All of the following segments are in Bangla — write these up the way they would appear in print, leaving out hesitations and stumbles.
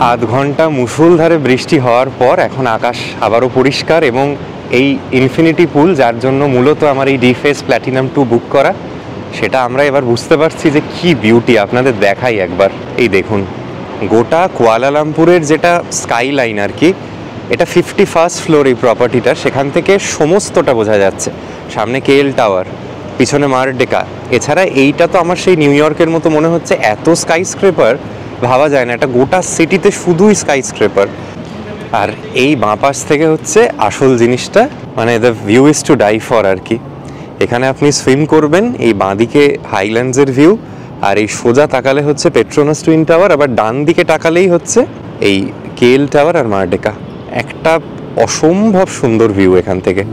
আধ ঘন্টা মুষলধারে বৃষ্টি হওয়ার পর এখন আকাশ আবারও পরিষ্কার এবং এই ইনফিনিটি পুল, যার জন্য মূলত আমার এই ডিফেস প্ল্যাটিনাম 2 বুক করা, সেটা আমরা এবার বুঝতে পারছি যে কি বিউটি। আপনাদের দেখাই একবার, এই দেখুন গোটা কুয়ালালামপুরের যেটা স্কাই লাইন আর কি, এটা 51st ফ্লোর এই প্রপার্টিটার, সেখান থেকে সমস্তটা বোঝা যাচ্ছে। সামনে কেএল টাওয়ার, পিছনে মারডেকা, এছাড়া এইটা তো আমার সেই নিউ ইয়র্কের মতো মনে হচ্ছে, এত স্কাই স্ক্রেপার ভাবা যায় না, একটা গোটা সিটিতে শুধুই স্কাই স্ক্রেপার। আর এই বাঁ পাশ থেকে হচ্ছে আসল জিনিসটা, মানে the view is to die for আর কি। এখানে আপনি সুইম করবেন, এই বাঁদিকে হাইল্যান্ডসের ভিউ, আর এই সোজা তাকালে হচ্ছে পেট্রোনাস টুইন টাওয়ার, আবার ডান দিকে তাকালেই হচ্ছে এই কেএল টাওয়ার আর মারডেকা। একটা অসম্ভব সুন্দর ভিউ এখান থেকে।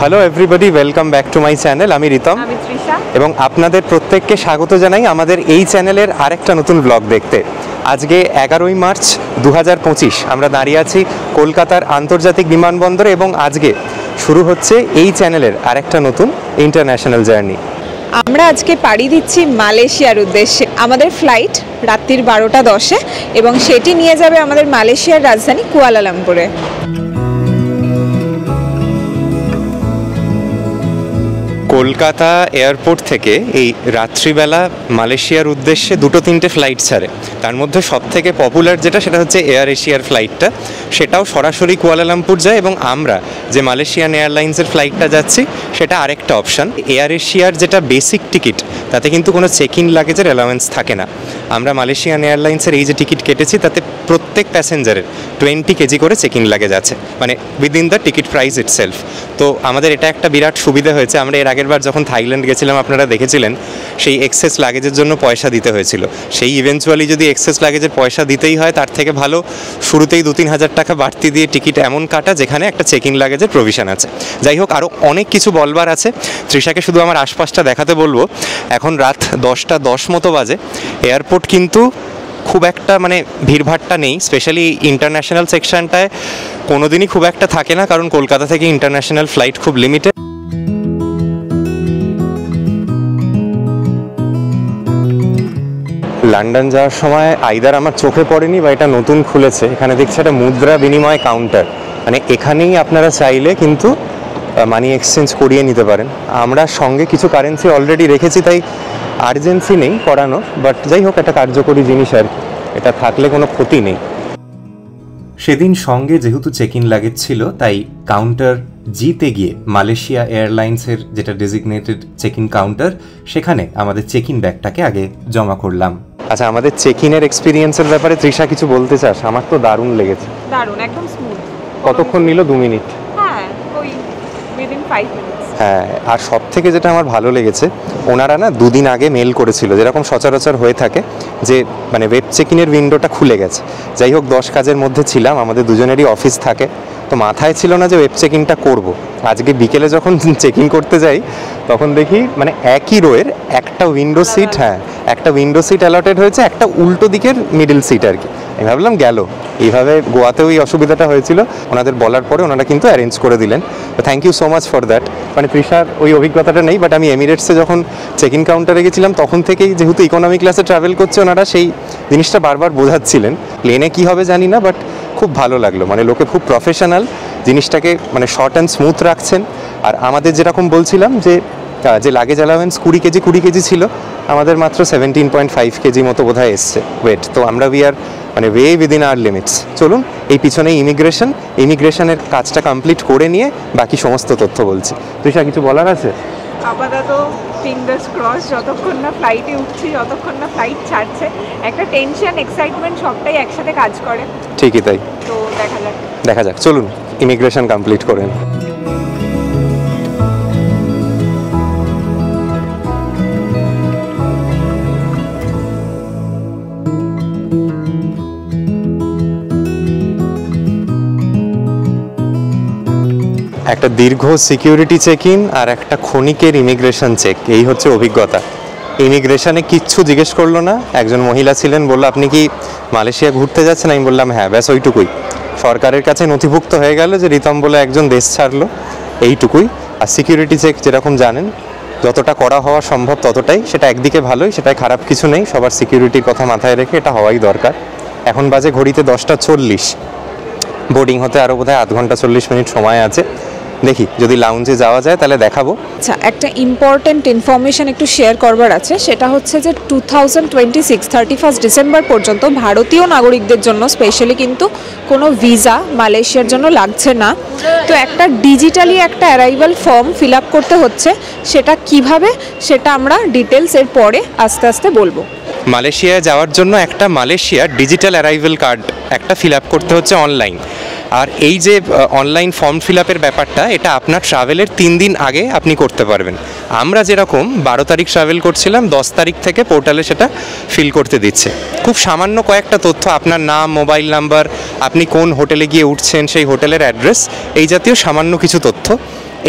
Hello everybody, welcome back to my channel. আমি রিতম, আমি তৃষা, এবং আপনাদের প্রত্যেককে স্বাগত জানাই আমাদের এই চ্যানেলের আরেকটা নতুন ব্লগ দেখতে। আজকে 11ই মার্চ 2025, আমরা দাঁড়িয়ে আছি কলকাতার আন্তর্জাতিক বিমানবন্দরে, এবং আজকে শুরু হচ্ছে এই চ্যানেলের আরেকটা নতুন ইন্টারন্যাশনাল জার্নি। আমরা আজকে পাড়ি দিচ্ছি মালয়েশিয়ার উদ্দেশ্যে। আমাদের ফ্লাইট রাত্রির 12:10 এবং সেটি নিয়ে যাবে আমাদের মালয়েশিয়ার রাজধানী কুয়ালালামপুরে। কলকাতা এয়ারপোর্ট থেকে এই রাত্রিবেলা মালয়েশিয়ার উদ্দেশ্যে 2-3টে ফ্লাইট ছাড়ে। তার মধ্যে সবথেকে পপুলার যেটা, সেটা হচ্ছে এয়ার এশিয়ার ফ্লাইটটা, সেটাও সরাসরি কুয়ালালামপুর যায়, এবং আমরা যে মালয়েশিয়ান এয়ারলাইন্সের ফ্লাইটটা যাচ্ছি সেটা আরেকটা অপশান। এয়ার এশিয়ার যেটা বেসিক টিকিট, তাতে কিন্তু কোনো চেক ইন লাগেজের অ্যালাউয়েন্স থাকে না। আমরা মালয়েশিয়ান এয়ারলাইন্সের এই যে টিকিট কেটেছি, তাতে প্রত্যেক প্যাসেঞ্জারের 20 কেজি করে চেক ইন লাগেজ আছে, মানে within the ticket price itself. তো আমাদের এটা একটা বিরাট সুবিধা হয়েছে। আমরা এর আগের বার যখন থাইল্যান্ড গেছিলাম, আপনারা দেখেছিলেন সেই এক্সেস লাগেজের জন্য পয়সা দিতে হয়েছিল। সেই ইভেন্চুয়ালি যদি এক্সেস লাগেজের পয়সা দিতেই হয়, তার থেকে ভালো শুরুতেই 2-3 হাজার টাকা বাড়তি দিয়ে টিকিট এমন কাটা যেখানে একটা চেক ইন লাগেজের প্রভিশন আছে। যাই হোক, আরও অনেক কিছু বলবার আছে। তৃষাকে শুধু আমার আশপাশটা দেখাতে বলবো। এখন রাত 10:10 মতো বাজে। এয়ারপোর্ট কিন্তু খুব একটা মানে ভিড়ভাট্টা নেই, স্পেশালি ইন্টারন্যাশনাল সেকশনটায় কোনোদিনই খুব একটা থাকে না, কারণ কলকাতা থেকে ইন্টারন্যাশনাল ফ্লাইট খুব লিমিটেড। লন্ডন যাওয়ার সময় আইদার আমার চোখে পড়েনি বা এটা নতুন খুলেছে, এখানে দেখছি একটা মুদ্রা বিনিময় কাউন্টার, মানে এখানেই আপনারা চাইলে কিন্তু মানি এক্সচেঞ্জ করিয়ে নিতে পারেন। আমরা সঙ্গে কিছু কারেন্সি অলরেডি রেখেছি, তাই আর্জেন্সি নেই করানো, বাট যাই হোক একটা কার্যকরী জিনিস আর কি, এটা থাকলে কোনো ক্ষতি নেই। সেদিন সঙ্গে যেহেতু চেক ইন লাগেজ ছিল, তাই কাউন্টার জিতে গিয়ে মালয়েশিয়া এয়ারলাইন্সের যেটা ডেজিগনেটেড চেক ইন কাউন্টার, সেখানে আমাদের চেক ইন ব্যাগটাকে আগে জমা করলাম। আচ্ছা, আমাদের চেক ইনের এক্সপিরিয়েন্সের ব্যাপারে তৃষা কিছু বলতে চাস? আমার তো দারুণ লেগেছে। দারুণ, একদম স্মুথ। কতক্ষণ নিল? 2 মিনিট। হ্যাঁ, ওই উইদিন 5 মিনিটস। হ্যাঁ, আর সব থেকে যেটা আমার ভালো লেগেছে, ওনারা না 2 দিন আগে মেল করেছিল, যেরকম সচরাচর হয়ে থাকে, যে মানে ওয়েব চেক ইনের উইন্ডোটা খুলে গেছে। যাই হোক, 10 কাজের মধ্যে ছিলাম, আমাদের দুজনেরই অফিস থাকে, তো মাথায় ছিল না যে ওয়েব চেক ইনটা করবো। আজকে বিকেলে যখন চেক ইন করতে যাই, তখন দেখি মানে একই রোয়ের একটা উইন্ডো সিট, হ্যাঁ একটা উইন্ডো সিট অ্যালটেড হয়েছে, একটা উল্টো দিকের মিডল সিট আর কি। আমি ভাবলাম গেল। এইভাবে গোয়াতেও এই অসুবিধাটা হয়েছিল, ওনাদের বলার পরে ওনারা কিন্তু অ্যারেঞ্জ করে দিলেন। Thank you so much for that. মানে তৃষার ওই অভিজ্ঞতাটা নেই, বাট আমি এমিরেটসে যখন চেক ইন কাউন্টারে গেছিলাম, তখন থেকেই যেহেতু ইকোনমি ক্লাসে ট্রাভেল করছে, ওনারা সেই জিনিসটা বারবার বোঝাচ্ছিলেন। প্লেনে কী হবে জানি না, বাট খুব ভালো লাগলো, মানে লোকে খুব প্রফেশনাল, জিনিসটাকে মানে শর্ট অ্যান্ড স্মুথ রাখছেন। আর আমাদের যেরকম বলছিলাম যে লাগেজ অ্যালাউয়েন্স 20 কেজি ছিল, আমাদের মাত্র 17.5 কেজি মতো বোধহয় এসছে ওয়েট। তো আমরা মানে ওয়ে উইদিন আওয়ার লিমিটস। চলুন, এই পিছনে ইমিগ্রেশনের কাজটা কমপ্লিট করে নিয়ে বাকি সমস্ত তথ্য বলছি। তৃষা, কিছু বলার আছে? আপাতত ফিঙ্গার্স ক্রস, যতক্ষণ না ফ্লাইটে উঠছি, যতক্ষণ না ফ্লাইট ছাড়ছে, একটা টেনশন, এক্সাইটমেন্ট সবটাই একসাথে কাজ করে। ঠিকই তাই। তো দেখা যাক। চলুন ইমিগ্রেশন কমপ্লিট করেন। একটা দীর্ঘ সিকিউরিটি চেক ইন আর একটা ক্ষণিকের ইমিগ্রেশন চেক, এই হচ্ছে অভিজ্ঞতা। ইমিগ্রেশনে কিচ্ছু জিজ্ঞেস করলো না, একজন মহিলা ছিলেন, বললো আপনি কি মালয়েশিয়া ঘুরতে যাচ্ছেন? আমি বললাম হ্যাঁ, ব্যাস ওইটুকুই। সরকারের কাছে নথিভুক্ত হয়ে গেল যে রিতম বলে একজন দেশ ছাড়লো, এইটুকুই। আর সিকিউরিটি চেক যেরকম জানেন যতটা করা হওয়া সম্ভব ততটাই, সেটা একদিকে ভালোই, সেটাই খারাপ কিছু নেই। সবার সিকিউরিটির কথা মাথায় রেখে এটা হওয়াই দরকার। এখন বাজে ঘড়িতে 10:40, বোর্ডিং হতে আরও বোধহয় 1 ঘন্টা 40 মিনিট সময় আছে। দেখি যদি লাউঞ্জে যাওয়া যায় তাহলে দেখাবো। আচ্ছা, একটা ইম্পর্ট্যান্ট ইনফরমেশন একটু শেয়ার করবার আছে, সেটা হচ্ছে যে 2026 31 ডিসেম্বর পর্যন্ত ভারতীয় নাগরিকদের জন্য স্পেশালি কিন্তু কোনো ভিসা মালয়েশিয়ার জন্য লাগছে না। তো একটা ডিজিটালি একটা অ্যারাইভাল ফর্ম ফিল আপ করতে হচ্ছে, সেটা কিভাবে সেটা আমরা ডিটেলস এর পরে আস্তে আস্তে বলবো। মালয়েশিয়ায় যাওয়ার জন্য একটা মালয়েশিয়ার ডিজিটাল অ্যারাইভেল কার্ড একটা ফিল আপ করতে হচ্ছে অনলাইন। আর এই যে অনলাইন ফর্ম ফিল আপের ব্যাপারটা, এটা আপনার ট্রাভেলের 3 দিন আগে আপনি করতে পারবেন। আমরা যেরকম 12 তারিখ ট্রাভেল করছিলাম, 10 তারিখ থেকে পোর্টালে সেটা ফিল করতে দিচ্ছে। খুব সামান্য কয়েকটা তথ্য, আপনার নাম, মোবাইল নাম্বার, আপনি কোন হোটেলে গিয়ে উঠছেন, সেই হোটেলের অ্যাড্রেস, এই জাতীয় সামান্য কিছু তথ্য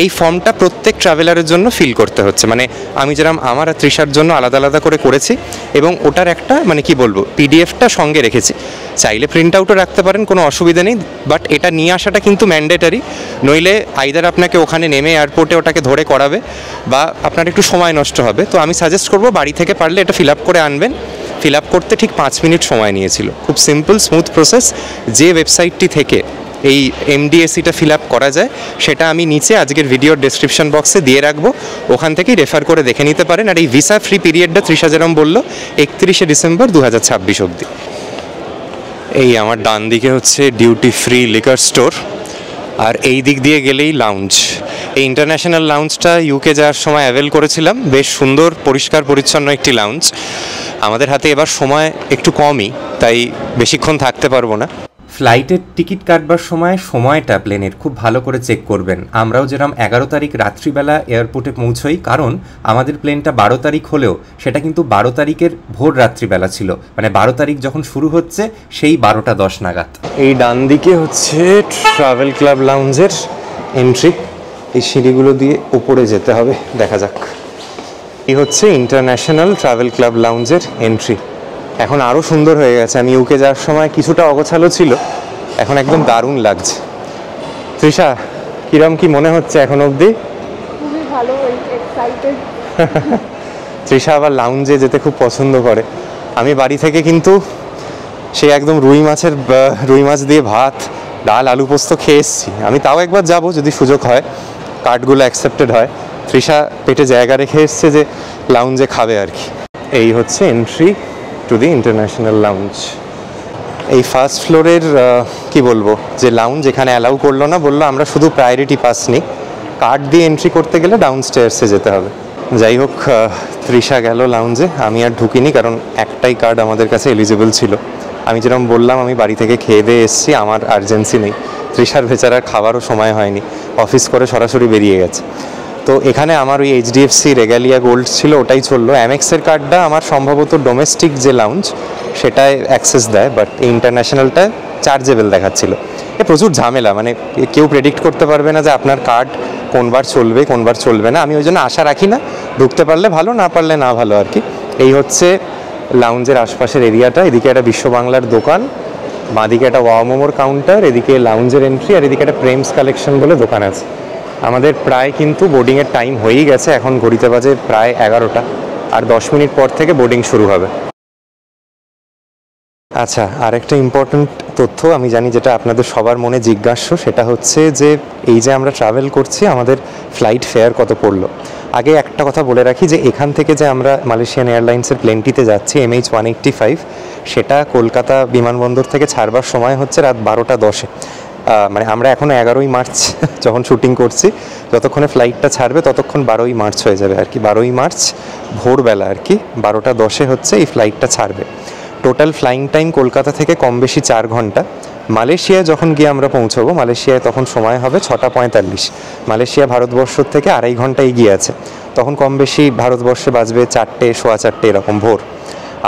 এই ফর্মটা প্রত্যেক ট্রাভেলারের জন্য ফিল করতে হচ্ছে। মানে আমি যেরকম আমার আর তৃষার জন্য আলাদা আলাদা করে করেছি, এবং ওটার একটা মানে কি বলবো পিডিএফটা সঙ্গে রেখেছি। চাইলে প্রিন্ট আউটও রাখতে পারেন, কোনো অসুবিধা নেই, বাট এটা নিয়ে আসাটা কিন্তু ম্যান্ডেটারি। নইলে আইদার আপনাকে ওখানে নেমে এয়ারপোর্টে ওটাকে ধরে করাবে, বা আপনার একটু সময় নষ্ট হবে। তো আমি সাজেস্ট করবো বাড়ি থেকে পারলে এটা ফিল আপ করে আনবেন। ফিল আপ করতে ঠিক 5 মিনিট সময় নিয়েছিল। খুব সিম্পল স্মুথ প্রসেস। যে ওয়েবসাইটটি থেকে এই এমডিএসিটা ফিল আপ করা যায় সেটা আমি নিচে আজকের ভিডিওর ডেসক্রিপশন বক্সে দিয়ে রাখবো, ওখান থেকেই রেফার করে দেখে নিতে পারেন। আর এই ভিসা ফ্রি পিরিয়ডটা তৃষা যেরকম বললো 31 ডিসেম্বর 2026 অবধি। এই আমার ডান দিকে হচ্ছে ডিউটি ফ্রি লিকার স্টোর, আর এই দিক দিয়ে গেলেই লাউঞ্জ। এই ইন্টারন্যাশনাল লাউঞ্জটা ইউকে যাওয়ার সময় অ্যাভেল করেছিলাম, বেশ সুন্দর পরিষ্কার পরিচ্ছন্ন একটি লাউঞ্জ। আমাদের হাতে এবার সময় একটু কমই, তাই বেশিক্ষণ থাকতে পারবো না। ফ্লাইটের টিকিট কাটবার সময় সময়টা প্লেনের খুব ভালো করে চেক করবেন। আমরাও যেরকম 11 তারিখ রাত্রিবেলা এয়ারপোর্টে পৌঁছই, কারণ আমাদের প্লেনটা 12 তারিখ হলেও সেটা কিন্তু 12 তারিখের ভোর রাত্রিবেলা ছিল, মানে 12 তারিখ যখন শুরু হচ্ছে সেই 12:10 নাগাদ। এই ডান দিকে হচ্ছে ট্রাভেল ক্লাব লাউঞ্জের এন্ট্রি। এই সিঁড়িগুলো দিয়ে উপরে যেতে হবে, দেখা যাক। এই হচ্ছে ইন্টারন্যাশনাল ট্রাভেল ক্লাব লাউঞ্জের এন্ট্রি। এখন আরও সুন্দর হয়ে গেছে। আমি ইউকে যাওয়ার সময় কিছুটা অগোছালো ছিল, এখন একদম দারুণ লাগছে। তৃষা, কিরম কি মনে হচ্ছে এখন অবধি? খুবই ভালো, এক্সাইটেড। তৃষা আবার লাউঞ্জে যেতে খুব পছন্দ করে। আমি বাড়ি থেকে কিন্তু সে একদম রুই মাছ দিয়ে ভাত, ডাল, আলু পোস্ত খেয়ে এসেছি। আমি তাও একবার যাব যদি সুযোগ হয়, কার্ডগুলো অ্যাকসেপ্টেড হয়। তৃষা পেটে জায়গা রেখে এসছে যে লাউঞ্জে খাবে আর কি। এই হচ্ছে entry to the international lounge. এই ফার্স্ট ফ্লোরের কি বলবো যে লাউঞ্জ, এখানে অ্যালাউ করলো না, বললো আমরা শুধু প্রায়োরিটি পাস নিই, কার্ড দিয়ে এন্ট্রি করতে গেলে ডাউন স্টেয়ার্সে যেতে হবে। যাই হোক, তৃষা গেল লাউঞ্জে, আমি আর ঢুকিনি, কারণ একটাই কার্ড আমাদের কাছে এলিজিবল ছিল। আমি যেরকম বললাম আমি বাড়ি থেকে খেয়ে দিয়ে এসেছি, আমার আর্জেন্সি নেই। তৃষার বেচারার খাবারও সময় হয়নি, অফিস করে সরাসরি বেরিয়ে গেছে। তো এখানে আমার ওই এইচডিএফসি রেগালিয়া গোল্ড ছিল, ওটাই চললো। অ্যামেক্সের কার্ডটা আমার সম্ভবত ডোমেস্টিক যে লাউঞ্জ সেটায় অ্যাক্সেস দেয়, বাট এই ইন্টারন্যাশনালটা চার্জেবল দেখাচ্ছিল। প্রচুর ঝামেলা, মানে কেউ প্রেডিক্ট করতে পারবে না যে আপনার কার্ড কোনবার চলবে কোনবার চলবে না। আমি ওই জন্য আশা রাখি না, ঢুকতে পারলে ভালো, না পারলে না ভালো আর কি। এই হচ্ছে লাউঞ্জের আশপাশের এরিয়াটা। এদিকে একটা বিশ্ব বাংলার দোকান, বাঁদিকে একটা ওয়াও মোমোর কাউন্টার, এদিকে লাউঞ্জের এন্ট্রি, আর এদিকে একটা প্রেমস কালেকশন বলে দোকান আছে। আমাদের প্রায় কিন্তু বোর্ডিংয়ের টাইম হয়েই গেছে, এখন ঘড়িতে বাজে প্রায় 11টা, আর 10 মিনিট পর থেকে বোর্ডিং শুরু হবে। আচ্ছা, আর একটা ইম্পর্ট্যান্ট তথ্য আমি জানি যেটা আপনাদের সবার মনে জিজ্ঞাস্য, সেটা হচ্ছে যে এই যে আমরা ট্রাভেল করছি আমাদের ফ্লাইট ফেয়ার কত পড়লো। আগে একটা কথা বলে রাখি যে এখান থেকে যে আমরা মালয়েশিয়ান এয়ারলাইন্সের প্লেনটিতে যাচ্ছি MH185, সেটা কলকাতা বিমানবন্দর থেকে ছাড়বার সময় হচ্ছে রাত 12:10। মানে আমরা এখনও 11ই মার্চ যখন শুটিং করছি, যতক্ষণে ফ্লাইটটা ছাড়বে ততক্ষণ 12ই মার্চ হয়ে যাবে আর কি। 12ই মার্চ ভোরবেলা আর কি 12:10 হচ্ছে এই ফ্লাইটটা ছাড়বে। টোটাল ফ্লাইং টাইম কলকাতা থেকে কম বেশি 4 ঘন্টা। মালয়েশিয়ায় যখন গিয়ে আমরা পৌঁছবো, মালয়েশিয়ায় তখন সময় হবে 6:45। মালয়েশিয়া ভারতবর্ষ থেকে 2.5 ঘন্টা এগিয়ে আছে, তখন কম বেশি ভারতবর্ষে বাজবে 4টে, 4:15 এরকম ভোর।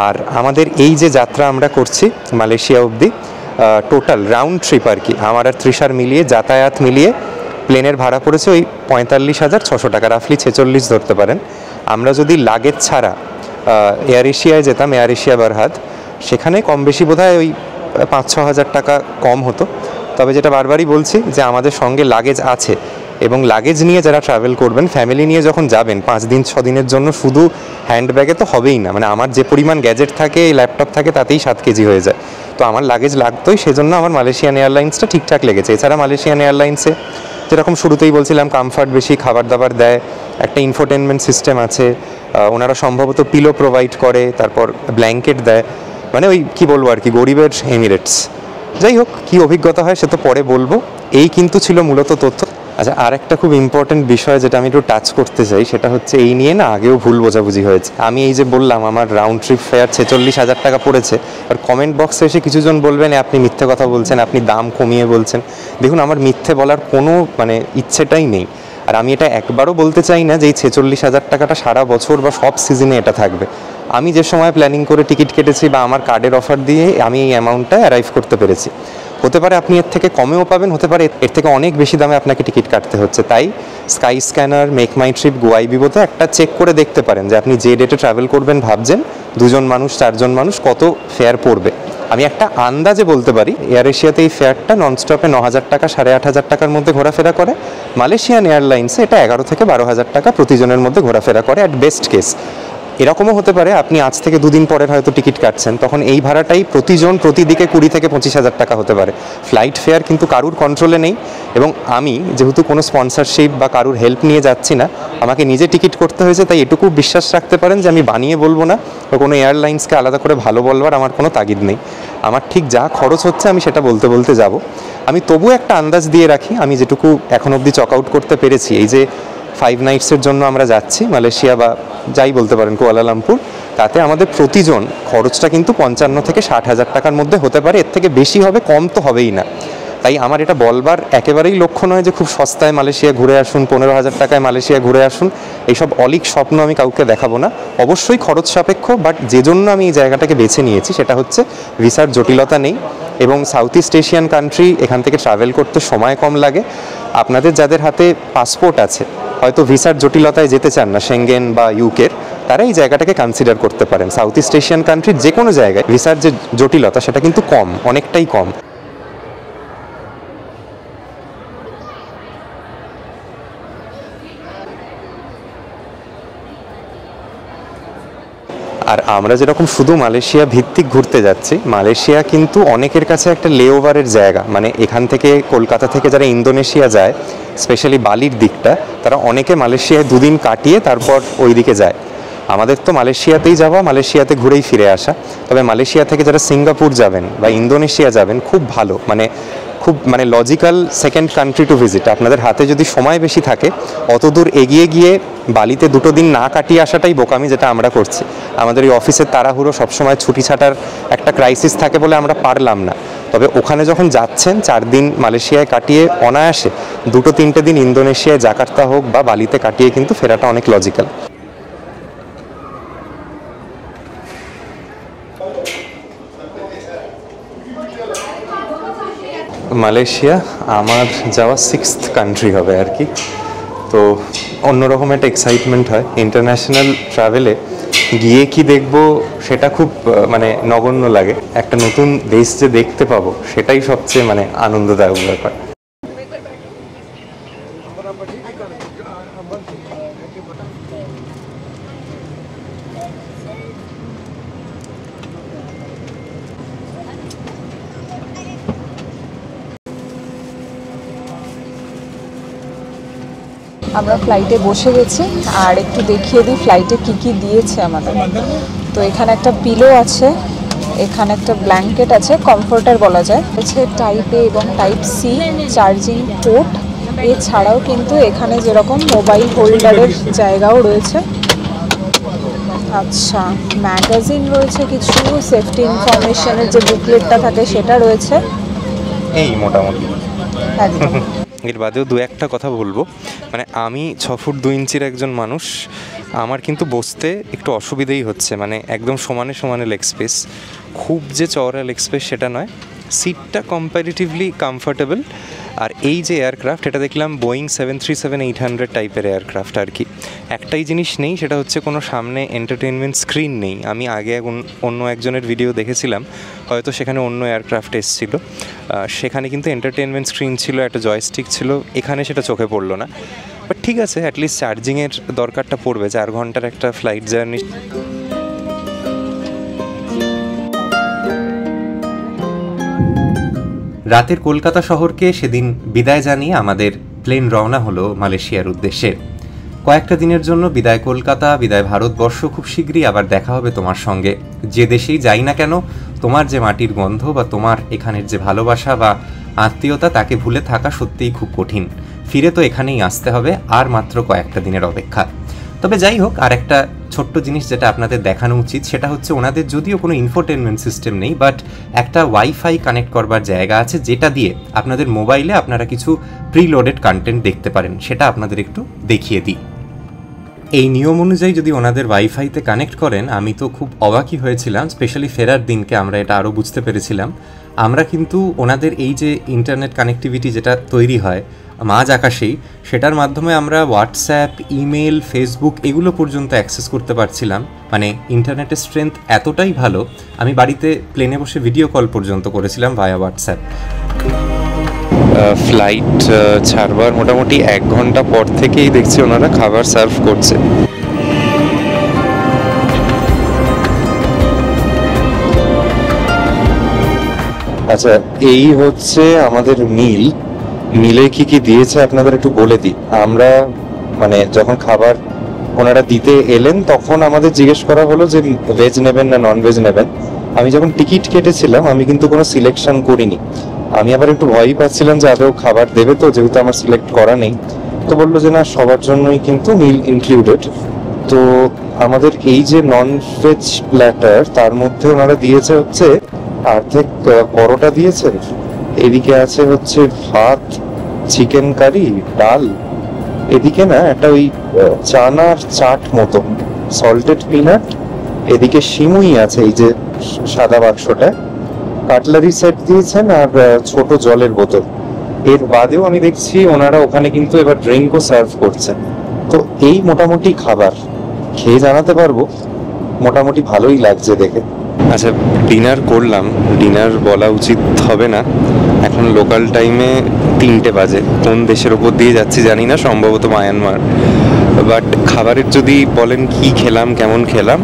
আর আমাদের এই যে যাত্রা আমরা করছি মালয়েশিয়া অবধি, টোটাল রাউন্ড ট্রিপ আর কি, আমার আর তৃষার মিলিয়ে যাতায়াত মিলিয়ে প্লেনের ভাড়া পড়েছে ওই 45,600 টাকা, রাফলি 46 ধরতে পারেন। আমরা যদি লাগেজ ছাড়া এয়ার এশিয়ায় যেতাম, এয়ার এশিয়া বারহাত, সেখানে কম বেশি বোধহয় ওই 5-6 হাজার টাকা কম হতো। তবে যেটা বারবারই বলছি যে আমাদের সঙ্গে লাগেজ আছে, এবং লাগেজ নিয়ে যারা ট্রাভেল করবেন, ফ্যামিলি নিয়ে যখন যাবেন 5 দিন 6 দিনের জন্য, শুধু হ্যান্ডব্যাগে তো হবেই না, মানে আমার যে পরিমাণ গ্যাজেট থাকে, ল্যাপটপ থাকে, তাতেই 7 কেজি হয়ে যায়। তো আমার লাগেজ লাগতোই, সেজন্য আমার মালয়েশিয়ান এয়ারলাইন্সটা ঠিকঠাক লেগেছে। এছাড়া মালয়েশিয়ান এয়ারলাইন্সে যেরকম শুরুতেই বলছিলাম, কমফর্ট বেশি, খাবার দাবার দেয়, একটা ইনফোটেনমেন্ট সিস্টেম আছে, ওনারা সম্ভবত পিলো প্রোভাইড করে, তারপর ব্ল্যাঙ্কেট দেয়, মানে ওই কী বলবো আর কি, গরিবের এমিরেটস। যাই হোক, কী অভিজ্ঞতা হয় সে তো পরে বলবো। এই কিন্তু ছিল মূলত তথ্য। আচ্ছা, আর একটা খুব ইম্পর্টেন্ট বিষয় যেটা আমি একটু টাচ করতে চাই, সেটা হচ্ছে এই নিয়ে না আগেও ভুল বোঝাবুঝি হয়েছে। আমি এই যে বললাম আমার রাউন্ড ট্রিপ ফেয়ার 46,000 টাকা পড়েছে, আর কমেন্ট বক্সে এসে কিছুজন বলবেন আপনি মিথ্যে কথা বলছেন, আপনি দাম কমিয়ে বলছেন। দেখুন, আমার মিথ্যে বলার কোনো ইচ্ছেটাই নেই। আর আমি এটা একবারও বলতে চাই না যে এই 46,000 টাকাটা সারা বছর বা সব সিজনে এটা থাকবে। আমি যে সময় প্ল্যানিং করে টিকিট কেটেছি বা আমার কার্ডের অফার দিয়ে আমি এই অ্যামাউন্টটায় অ্যারাইভ করতে পেরেছি। হতে পারে আপনি এর থেকে কমেও পাবেন, হতে পারে এর থেকে অনেক বেশি দামে আপনাকে টিকিট কাটতে হচ্ছে। তাই স্কাই স্ক্যানার, মেক মাই ট্রিপ, গোয়াইবিবোতে একটা চেক করে দেখতে পারেন যে আপনি যে ডেটে ট্রাভেল করবেন ভাবছেন, 2 জন মানুষ 4 জন মানুষ, কত ফেয়ার পড়বে। আমি একটা আন্দাজে বলতে পারি, এয়ার এশিয়াতে এই ফেয়ারটা ননস্টপে 9,000 টাকা, 8,500 টাকার মধ্যে ঘোরাফেরা করে। মালয়েশিয়ান এয়ারলাইন্সে এটা 11 থেকে 12,000 টাকা প্রতিজনের মধ্যে ঘোরাফেরা করে অ্যাট বেস্ট কেস। এরকমও হতে পারে আপনি আজ থেকে 2 দিন পরের হয়তো টিকিট কাটছেন, তখন এই ভাড়াটাই প্রতিজন প্রতিদিকে 20 থেকে 25,000 টাকা হতে পারে। ফ্লাইট ফেয়ার কিন্তু কারুর কন্ট্রোলে নেই, এবং আমি যেহেতু কোনো স্পন্সরশিপ বা কারুর হেল্প নিয়ে যাচ্ছি না, আমাকে নিজে টিকিট করতে হয়েছে, তাই এটুকু বিশ্বাস রাখতে পারেন যে আমি বানিয়ে বলবো না, বা কোনো এয়ারলাইন্সকে আলাদা করে ভালো বলবার আমার কোনো তাগিদ নেই। আমার ঠিক যা খরচ হচ্ছে আমি সেটা বলতে বলতে যাব। আমি তবু একটা আন্দাজ দিয়ে রাখি, আমি যেটুকু এখন অবধি চক আউট করতে পেরেছি, এই যে 5 নাইটসের জন্য আমরা যাচ্ছি মালয়েশিয়া বা যাই বলতে পারেন কুয়ালালামপুর, তাতে আমাদের প্রতিজন খরচটা কিন্তু 55 থেকে 60,000 টাকার মধ্যে হতে পারে। এর থেকে বেশি হবে, কম তো হবেই না। তাই আমার এটা বলবার একেবারেই লক্ষ্য নয় যে খুব সস্তায় মালয়েশিয়া ঘুরে আসুন, 15,000 টাকায় মালয়েশিয়া ঘুরে আসুন, এইসব অলীক স্বপ্ন আমি কাউকে দেখাবো না। অবশ্যই খরচ সাপেক্ষ, বাট যে জন্য আমি এই জায়গাটাকে বেছে নিয়েছি সেটা হচ্ছে ভিসার জটিলতা নেই, এবং সাউথ ইস্ট এশিয়ান কান্ট্রি, এখান থেকে ট্রাভেল করতে সময় কম লাগে। আপনাদের যাদের হাতে পাসপোর্ট আছে, হয়তো ভিসার জটিলতায় যেতে চান না সেঙ্গেন বা ইউকের, তারা এই জায়গাটাকে কনসিডার করতে পারেন। সাউথ ইস্ট এশিয়ান কান্ট্রির যে কোনো জায়গায় ভিসার যে জটিলতা সেটা কিন্তু কম, অনেকটাই কম। আর আমরা যেরকম শুধু মালয়েশিয়া ভিত্তিক ঘুরতে যাচ্ছি, মালয়েশিয়া কিন্তু অনেকের কাছে একটা লেওভারের জায়গা। মানে এখান থেকে, কলকাতা থেকে যারা ইন্দোনেশিয়া যায়, স্পেশালি বালির দিকটা, তারা অনেকে মালয়েশিয়ায় 2 দিন কাটিয়ে তারপর ওই দিকে যায়। আমাদের তো মালয়েশিয়াতেই যাওয়া, মালয়েশিয়াতে ঘুরেই ফিরে আসা। তবে মালয়েশিয়া থেকে যারা সিঙ্গাপুর যাবেন বা ইন্দোনেশিয়া যাবেন, খুব ভালো, খুব logical second country to visit. আপনাদের হাতে যদি সময় বেশি থাকে, অত দূর এগিয়ে গিয়ে বালিতে 2 দিন না কাটিয়ে আসাটাই বোকামি, যেটা আমরা করছি। আমাদের এই অফিসের তাড়াহুড়ো, সবসময় ছুটি ছাটার একটা ক্রাইসিস থাকে বলে আমরা পারলাম না। তবে ওখানে যখন যাচ্ছেন, 4 দিন মালয়েশিয়ায় কাটিয়ে অনায়াসে 2-3টে দিন ইন্দোনেশিয়ায় জাকার্তা হোক বা বালিতে কাটিয়ে কিন্তু ফেরাটা অনেক লজিক্যাল। মালয়েশিয়া আমার যাওয়া 6th কান্ট্রি হবে আর কি। তো অন্যরকম একটা এক্সাইটমেন্ট হয়। ইন্টারন্যাশনাল ট্রাভেলে গিয়ে কি দেখবো সেটা খুব নগণ্য লাগে। একটা নতুন দেশ যে দেখতে পাবো সেটাই সবচেয়ে আনন্দদায়ক ব্যাপার। আমরা ফ্লাইটে বসে গেছি, আর একটু দেখিয়ে দিই ফ্লাইটে কি কি দিয়েছে আমাদের। তো এখানে একটা পিলো আছে, এখানে একটা ব্ল্যাঙ্কেট আছে, কমফোর্টার বলা যায়, হচ্ছে টাইপ এ এবং টাইপ সি চার্জিং পোর্ট। এছাড়াও কিন্তু এখানে যেরকম মোবাইল হোল্ডারের জায়গাও রয়েছে। আচ্ছা, ম্যাগাজিন রয়েছে, কিছু সেফটি ইনফরমেশনের যে বুকলেটটা থাকে সেটা রয়েছে, এই মোটামুটি। একদম। এর বাদেও 2-1টা কথা বলবো। আমি 6 ফুট 2 ইঞ্চির একজন মানুষ, আমার কিন্তু বসতে একটু অসুবিধেই হচ্ছে। একদম সমানে সমানে লেগ স্পেস, খুব যে চওড়া লেগ স্পেস সেটা নয়। সিটটা কম্প্যারিটিভলি কমফর্টেবল, আর এই যে এয়ারক্রাফট, এটা দেখলাম বোয়িং 737-800 টাইপের এয়ারক্রাফট আর কি। একটাই জিনিস নেই, সেটা হচ্ছে কোনো সামনে এন্টারটেনমেন্ট স্ক্রিন নেই। আমি আগে অন্য একজনের ভিডিও দেখেছিলাম, হয়তো সেখানে অন্য এয়ারক্রাফট এসেছিল, সেখানে কিন্তু এন্টারটেনমেন্ট স্ক্রিন ছিল, একটা জয়স্টিক ছিল, এখানে সেটা চোখে পড়লো না। বাট ঠিক আছে, অ্যাটলিস্ট চার্জিংয়ের দরকারটা পড়বে, 4 ঘন্টার একটা ফ্লাইট জার্নি। রাতের কলকাতা শহরকে সেদিন বিদায় জানিয়ে আমাদের প্লেন রওনা হলো মালয়েশিয়ার উদ্দেশ্যে। কয়েকটা দিনের জন্য বিদায় কলকাতা, বিদায় ভারতবর্ষ। খুব শীঘ্রই আবার দেখা হবে তোমার সঙ্গে। যে দেশেই যাই না কেন, তোমার যে মাটির গন্ধ বা তোমার এখানের যে ভালোবাসা বা আত্মীয়তা, তাকে ভুলে থাকা সত্যিই খুব কঠিন। ফিরে তো এখানেই আসতে হবে, আর মাত্র কয়েকটা দিনের অপেক্ষা। তবে যাই হোক, আর একটা ছোট্ট জিনিস যেটা আপনাদের দেখানো উচিত, সেটা হচ্ছে ওনাদের যদিও কোনো ইনফোটেনমেন্ট সিস্টেম নেই, বাট একটা ওয়াইফাই কানেক্ট করবার জায়গা আছে, যেটা দিয়ে আপনাদের মোবাইলে আপনারা কিছু প্রিলোডেড কন্টেন্ট দেখতে পারেন। সেটা আপনাদের একটু দেখিয়ে দিই। এই নিয়ম অনুযায়ী যদি ওনাদের ওয়াইফাইতে কানেক্ট করেন, আমি তো খুব অবাকই হয়েছিলাম। স্পেশালি ফেরার দিনকে আমরা এটা আরও বুঝতে পেরেছিলাম। আমরা কিন্তু ওনাদের এই যে ইন্টারনেট কানেক্টিভিটি যেটা তৈরি হয় মাঝ আকাশেই, সেটার মাধ্যমে আমরা হোয়াটসঅ্যাপ, ইমেল, ফেসবুক এগুলো পর্যন্ত অ্যাক্সেস করতে পারছিলাম। মানে ইন্টারনেটের স্ট্রেংথ এতটাই ভালো, আমি বাড়িতে প্লেনে বসে ভিডিও কল পর্যন্ত করেছিলাম ভায়া হোয়াটসঅ্যাপ। ফ্লাইট ছাড়বার মোটামুটি 1 ঘন্টা পর থেকেই দেখছি ওনারা খাবার সার্ভ করছে। আচ্ছা, এই হচ্ছে আমাদের মিলে কি কি দিয়েছে আপনাদের একটু বলে দিই। আমরা মানে যখন খাবার ওনারা দিতে এলেন, তখন আমাদের জিজ্ঞেস করা হলো যে ভেজ নেবেন না নন ভেজ নেবেন। আমি যখন টিকিট কেটেছিলাম, আমি কিন্তু কোনো সিলেকশন করিনি। আমি আবার একটু ভয়ই পাচ্ছিলাম যে আদৌ খাবার দেবে তো, যেহেতু আমার সিলেক্ট করা নেই। তো বললো যে না, সবার জন্যই কিন্তু মিল ইনক্লুডেড। তো আমাদের এই যে নন ভেজ প্ল্যাটার, তার মধ্যে ওনারা দিয়েছে হচ্ছে অর্ধেক পরোটা দিয়েছে, এদিকে আছে হচ্ছে ভাত, চিকেন কারি, ডাল, এদিকে না একটা ওই চানার চাট মতো, সল্টেড পিনাট, এদিকে সিমুই আছে এই যে সাদা বাক্সটা, কাটলারি সেট দিয়েছেন, আর ছোট জলের বোতল। এর বাদেও আমি দেখছি ওনারা ওখানে কিন্তু এবার ড্রিঙ্কও সার্ভ করছেন। তো এই মোটামুটি খাবার খেয়ে জানাতে পারবো মোটামুটি ভালোই লাগছে দেখে। আচ্ছা, ডিনার করলাম। ডিনার বলা উচিত হবে না, এখন লোকাল টাইমে 3টে বাজে। কোন দেশের ওপর দিয়ে যাচ্ছি জানি না, সম্ভবত মায়ানমার। বাট খাবারের যদি বলেন কি খেলাম, কেমন খেলাম,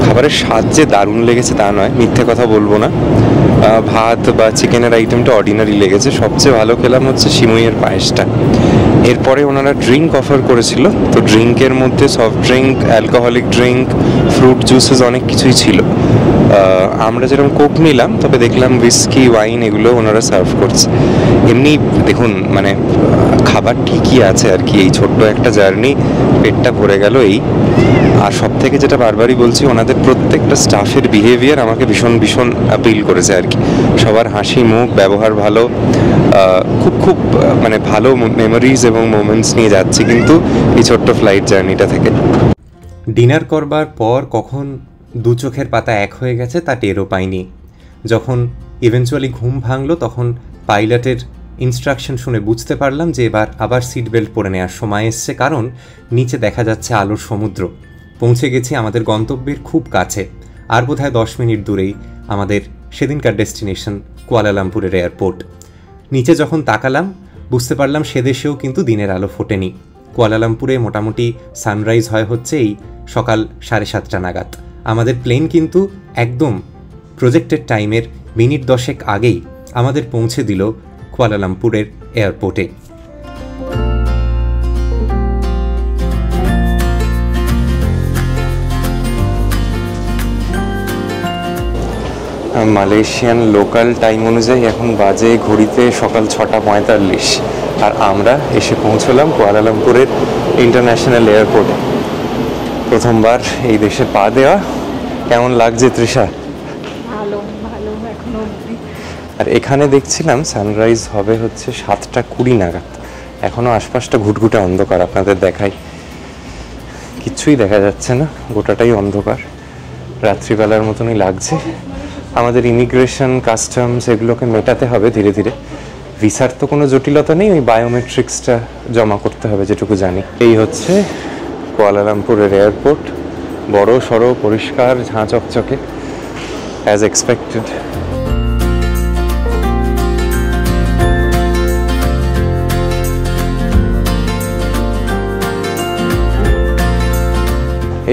খাবারের স্বাদ যে দারুণ লেগেছে তা নয়, মিথ্যে কথা বলবো না। ভাত বা চিকেনের আইটেমটা অর্ডিনারি লেগেছে। সবচেয়ে ভালো খেলাম হচ্ছে সিমুইয়ের পায়েসটা। এরপরে ওনারা ড্রিঙ্ক অফার করেছিল, তো ড্রিঙ্কের মধ্যে soft drink, alcoholic drink, fruit juices অনেক কিছুই ছিল। আমরা যেরকম কোক নিলাম, তবে দেখলাম হুইস্কি, ওয়াইন এগুলো ওনারা সার্ভ করছে। এমনি দেখুন, মানে খাবার ঠিকই আছে আর কি। এই ছোট্ট একটা জার্নি, পেটটা ভরে গেল এই। আর সব থেকে যেটা বারবারই বলছি, ওনাদের প্রত্যেকটা স্টাফের বিহেভিয়ার আমাকে ভীষণ ভীষণ অ্যাপিল করেছে আর কি। সবার হাসি মুখ, ব্যবহার ভালো, খুব মানে ভালো মেমোরিজ এবং মোমেন্টস নিয়ে যাচ্ছি কিন্তু এই ছোট্ট ফ্লাইট জার্নিটা থেকে। ডিনার করবার পর কখন দু চোখের পাতা এক হয়ে গেছে তা টেরও পাইনি। যখন ইভেনচুয়ালি ঘুম ভাঙলো, তখন পাইলটের ইনস্ট্রাকশন শুনে বুঝতে পারলাম যে এবার আবার সিট বেল্ট পরে নেওয়ার সময় এসছে, কারণ নিচে দেখা যাচ্ছে আলোর সমুদ্র। পৌঁছে গেছি আমাদের গন্তব্যের খুব কাছে, আর বোধহয় 10 মিনিট দূরেই আমাদের সেদিনকার ডেস্টিনেশন কুয়ালালামপুরের এয়ারপোর্ট। নিচে যখন তাকালাম, বুঝতে পারলাম সে দেশেও কিন্তু দিনের আলো ফোটেনি। কুয়ালালামপুরে মোটামুটি সানরাইজ হয় হচ্ছে এই সকাল 7:30 নাগাদ। আমাদের প্লেন কিন্তু একদম প্রজেক্টেড টাইমের মিনিট 10 আগেই আমাদের পৌঁছে দিল কুয়ালালামপুরের এয়ারপোর্টে। মালয়েশিয়ান লোকাল টাইম অনুযায়ী এখন বাজে ঘড়িতে সকাল 6:45, আর আমরা এসে পৌঁছলাম কুয়ালালামপুরের ইন্টারন্যাশনাল এয়ারপোর্টে। প্রথমবার এই দেশে পা দেওয়া। কেমন লাগছে তৃষা? ভালো ভালো এখনো। আর এখানে দেখছিলাম সানরাইজ হবে হচ্ছে 7:20 নাগাদ। এখনও আশপাশটা ঘুটঘুটে অন্ধকার, আপনাদের দেখাই, কিচ্ছুই দেখা যাচ্ছে না, গোটাটাই অন্ধকার, রাত্রিবেলার মতনই লাগছে। আমাদের ইমিগ্রেশন, কাস্টমস এগুলোকে মেটাতে হবে ধীরে ধীরে। ভিসার তো কোনো জটিলতা নেই, ওই বায়োমেট্রিক্সটা জমা করতে হবে যেটুকু জানি। এই হচ্ছে কুয়ালালামপুরের এয়ারপোর্ট, বড় সড়ো পরিষ্কার ঝাঁ চকচকে, অ্যাজ এক্সপেক্টেড।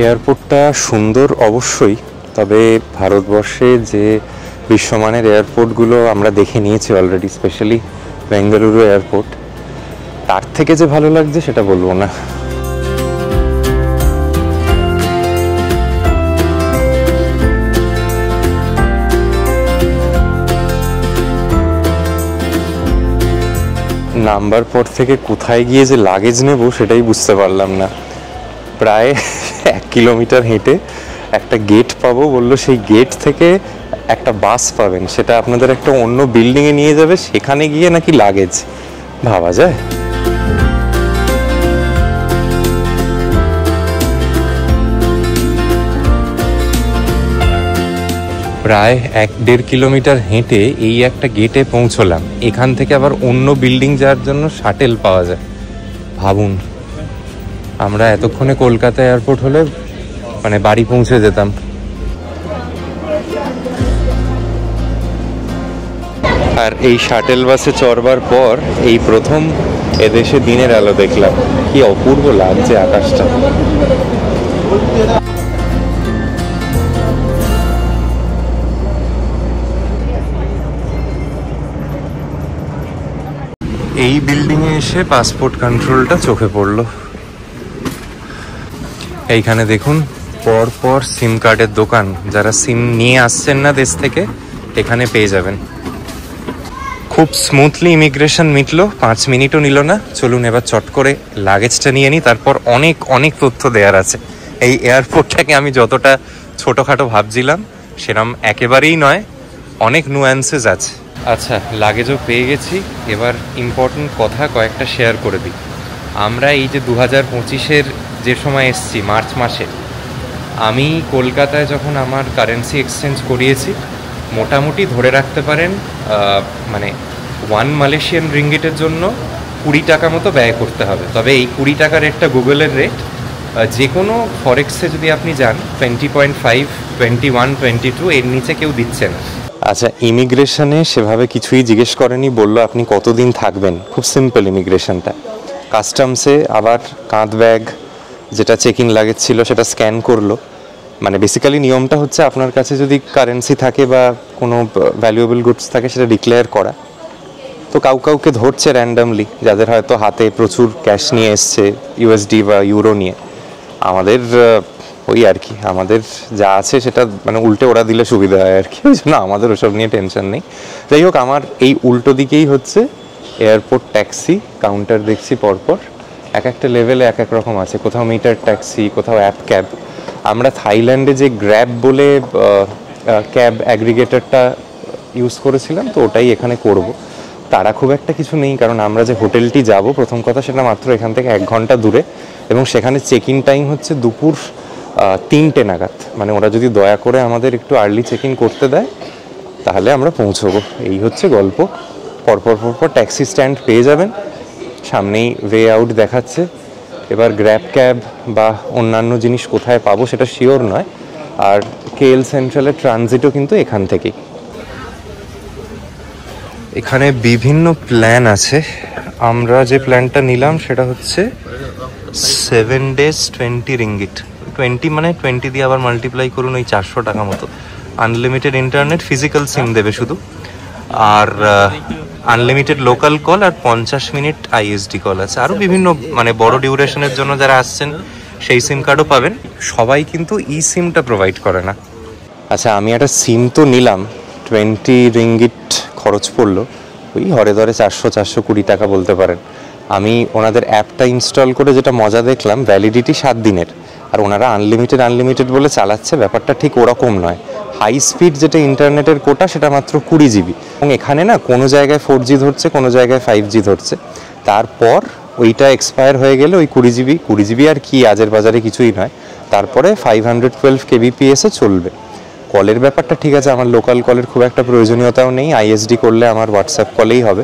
এয়ারপোর্টটা সুন্দর অবশ্যই, তবে ভারতবর্ষে যে বিশ্বমানের এয়ারপোর্টগুলো আমরা দেখে নিয়েছি অলরেডি, স্পেশালি বেঙ্গালুরু এয়ারপোর্ট, তার থেকে যে ভালো লাগছে সেটা বলবো না। নাম্বার পর থেকে কোথায় গিয়ে যে লাগেজ নেব সেটাই বুঝতে পারলাম না। প্রায় 1 কিলোমিটার হেঁটে একটা গেট পাবো, বললো সেই গেট থেকে একটা বাস পাবেন, সেটা আপনাদের একটা অন্য বিল্ডিংয়ে নিয়ে যাবে, সেখানে গিয়ে নাকি লাগেজ। ভাবা যায়? প্রায় 1-1.5 কিলোমিটার হেঁটে এই একটা গেটে পৌঁছলাম। এখান থেকে আবার অন্য বিল্ডিং যাওয়ার জন্য শাটেল পাওয়া যায়। ভাবুন, আমরা এতক্ষণে কলকাতা এয়ারপোর্ট হলে মানে বাড়ি পৌঁছে যেতাম। আর এই শাটেল বাসে চড়বার পর এই প্রথম এদেশে দিনের আলো দেখলাম। কি অপূর্ব লাগছে আকাশটা। এই বিল্ডিংয়ে এসে পাসপোর্ট কন্ট্রোলটা চোখে পড়লো। এইখানে দেখুন পর পর সিম কার্ডের দোকান, যারা সিম নিয়ে আসছেন না দেশ থেকে এখানে পেয়ে যাবেন। খুব স্মুথলি ইমিগ্রেশন মিটলো, 5 মিনিটও নিল না। চলুন এবার চট করে লাগেজটা নিয়ে নিই, তারপর অনেক অনেক তথ্য দেওয়ার আছে। এই এয়ারপোর্টটাকে আমি যতটা ছোটোখাটো ভাবছিলাম সেরকম একেবারেই নয়, অনেক নুয়ান্সেস আছে। আচ্ছা, লাগেজও পেয়ে গেছি, এবার ইম্পর্টেন্ট কথা কয়েকটা শেয়ার করে দিই। আমরা এই যে 2025-এর যে সময় এসছি মার্চ মাসে, আমি কলকাতায় যখন আমার কারেন্সি এক্সচেঞ্জ করিয়েছি, মোটামুটি ধরে রাখতে পারেন মানে 1 মালয়েশিয়ান রিঙ্গিটের জন্য 20 টাকা মতো ব্যয় করতে হবে। তবে এই 20 টাকার রেটটা গুগলের রেট, যে কোনো ফরেক্সে যদি আপনি যান 20.5, 21, 22 এর নিচে কেউ দিচ্ছে না। আচ্ছা, ইমিগ্রেশনে সেভাবে কিছুই জিজ্ঞেস করেনি, বললো আপনি কতদিন থাকবেন। খুব সিম্পল ইমিগ্রেশনটা। কাস্টমসে আবার কাঁধ ব্যাগ যেটা চেকিং লাগেজ ছিল সেটা স্ক্যান করলো। মানে বেসিক্যালি নিয়মটা হচ্ছে আপনার কাছে যদি কারেন্সি থাকে বা কোনো ভ্যালুয়েবল গুডস থাকে সেটা ডিক্লেয়ার করা। তো কাউকে ধরছে র্যান্ডামলি, যাদের হয়তো হাতে প্রচুর ক্যাশ নিয়ে এসছে, ইউএসডি বা ইউরো নিয়ে। আমাদের ওই আর কি, আমাদের যা আছে সেটা মানে উল্টে ওরা দিলে সুবিধা হয় আর কি, ওই জন্য আমাদের ওসব নিয়ে টেনশন নেই। যাই হোক, আমার এই উল্টো দিকেই হচ্ছে এয়ারপোর্ট ট্যাক্সি কাউন্টার দেখছি পরপর, এক একটা লেভেলে এক এক রকম আছে। কোথাও মিটার ট্যাক্সি, কোথাও অ্যাপ ক্যাব। আমরা থাইল্যান্ডে যে গ্র্যাব বলে ক্যাব অ্যাগ্রিগেটরটা ইউজ করেছিলাম, তো ওটাই এখানে করব। তারা খুব একটা কিছু নেই, কারণ আমরা যে হোটেলটি যাব প্রথম কথা সেটা মাত্র এখান থেকে 1 ঘন্টা দূরে, এবং সেখানে চেক ইন টাইম হচ্ছে দুপুর 3টে নাগাদ। মানে ওরা যদি দয়া করে আমাদের একটু আর্লি চেক ইন করতে দেয় তাহলে আমরা পৌঁছবো। এই হচ্ছে গল্প। পরপর ট্যাক্সি স্ট্যান্ড পেয়ে যাবেন, সামনেই ওয়ে আউট দেখাচ্ছে। এবার গ্র্যাব ক্যাব বা অন্যান্য জিনিস কোথায় পাবো সেটা শিওর নয়। আর কেএল সেন্ট্রালের ট্রানজিটও কিন্তু এখান থেকেই। এখানে বিভিন্ন প্ল্যান আছে। আমরা যে প্ল্যানটা নিলাম সেটা হচ্ছে 7 days 20 রিঙ্গিট। 20 মানে 20 দিয়ে আবার মাল্টিপ্লাই করুন, ওই 400 টাকা মতো। আনলিমিটেড ইন্টারনেট, ফিজিক্যাল সিম দেবে শুধু, আর আনলিমিটেড লোকাল কল, আর 50 মিনিট আইএসডি কল আছে। আরও বিভিন্ন মানে বড় ডিউরেশনের জন্য যারা আসছেন সেই সিম কার্ডও পাবেন। সবাই কিন্তু ই সিমটা প্রোভাইড করে না। আচ্ছা, আমি একটা সিম তো নিলাম, 20 রিঙ্গিট খরচ পড়লো, ওই হরে ধরে 420 টাকা বলতে পারেন। আমি ওনাদের অ্যাপটা ইনস্টল করে যেটা মজা দেখলাম, ভ্যালিডিটি 7 দিনের, আর ওনারা আনলিমিটেড বলে চালাচ্ছে। ব্যাপারটা ঠিক ওরকম নয়। হাই স্পিড যেটা ইন্টারনেটের কোটা সেটা মাত্র 20 GB, এবং এখানে না কোনো জায়গায় 4G ধরছে, কোনো জায়গায় 5G ধরছে। তারপর ওইটা এক্সপায়ার হয়ে গেলে ওই 20 GB আর কি আজের বাজারে কিছুই নয়। তারপরে 512 kbps-এ চলবে। কলের ব্যাপারটা ঠিক আছে, আমার লোকাল কলের খুব একটা প্রয়োজনীয়তাও নেই। আইএসডি করলে আমার হোয়াটসঅ্যাপ কলেই হবে।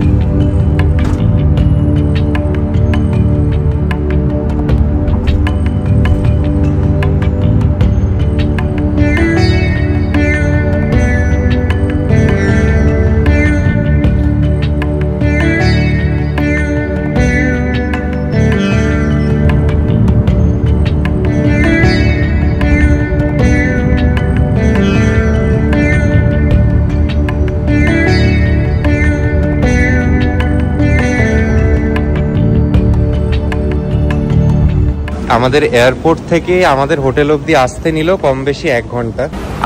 Thank you. আমাদের এয়ারপোর্ট থেকে আমাদের হোটেল অবধি আসতে নিল কম বেশি 1 ঘন্টা।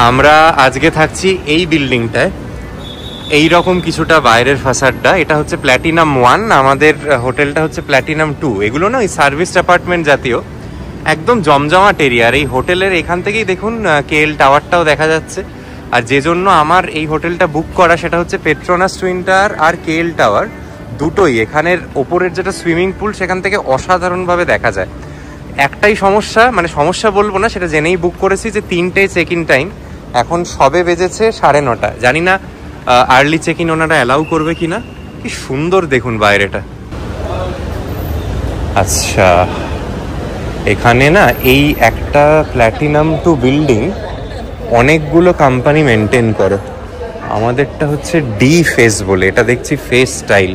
আমরা আজকে থাকছি এই বিল্ডিংটায়, এই রকম কিছুটা বাইরের ফাসাডটা। এটা হচ্ছে প্ল্যাটিনাম 1, আমাদের হোটেলটা হচ্ছে প্ল্যাটিনাম 2। এগুলো না ওই সার্ভিস অ্যাপার্টমেন্ট জাতীয়, একদম জমজমাট এরিয়া। আর এই হোটেলের এখান থেকেই দেখুন কেএল টাওয়ারটাও দেখা যাচ্ছে। আর যে জন্য আমার এই হোটেলটা বুক করা সেটা হচ্ছে পেট্রোনাস টুইন টাওয়ার আর কেএল টাওয়ার দুটোই। এখানের ওপরের যেটা সুইমিং পুল সেখান থেকে অসাধারণভাবে দেখা যায়। একটাই সমস্যা, মানে সমস্যা বলবো না, সেটা জেনেই বুক করেছি যে 3টে চেক ইন টাইম। এখন সবে বেজেছে 9:30। জানি না আর্লি চেক ইন ওনারা অ্যালাউ করবে কিনা। কি সুন্দর দেখুন বাইরেটা। আচ্ছা, এখানে না এই একটা প্ল্যাটিনাম 2 বিল্ডিং অনেকগুলো কোম্পানি মেনটেন করে। আমাদেরটা হচ্ছে ডি ফেস বলে, এটা দেখছি ফেস স্টাইল,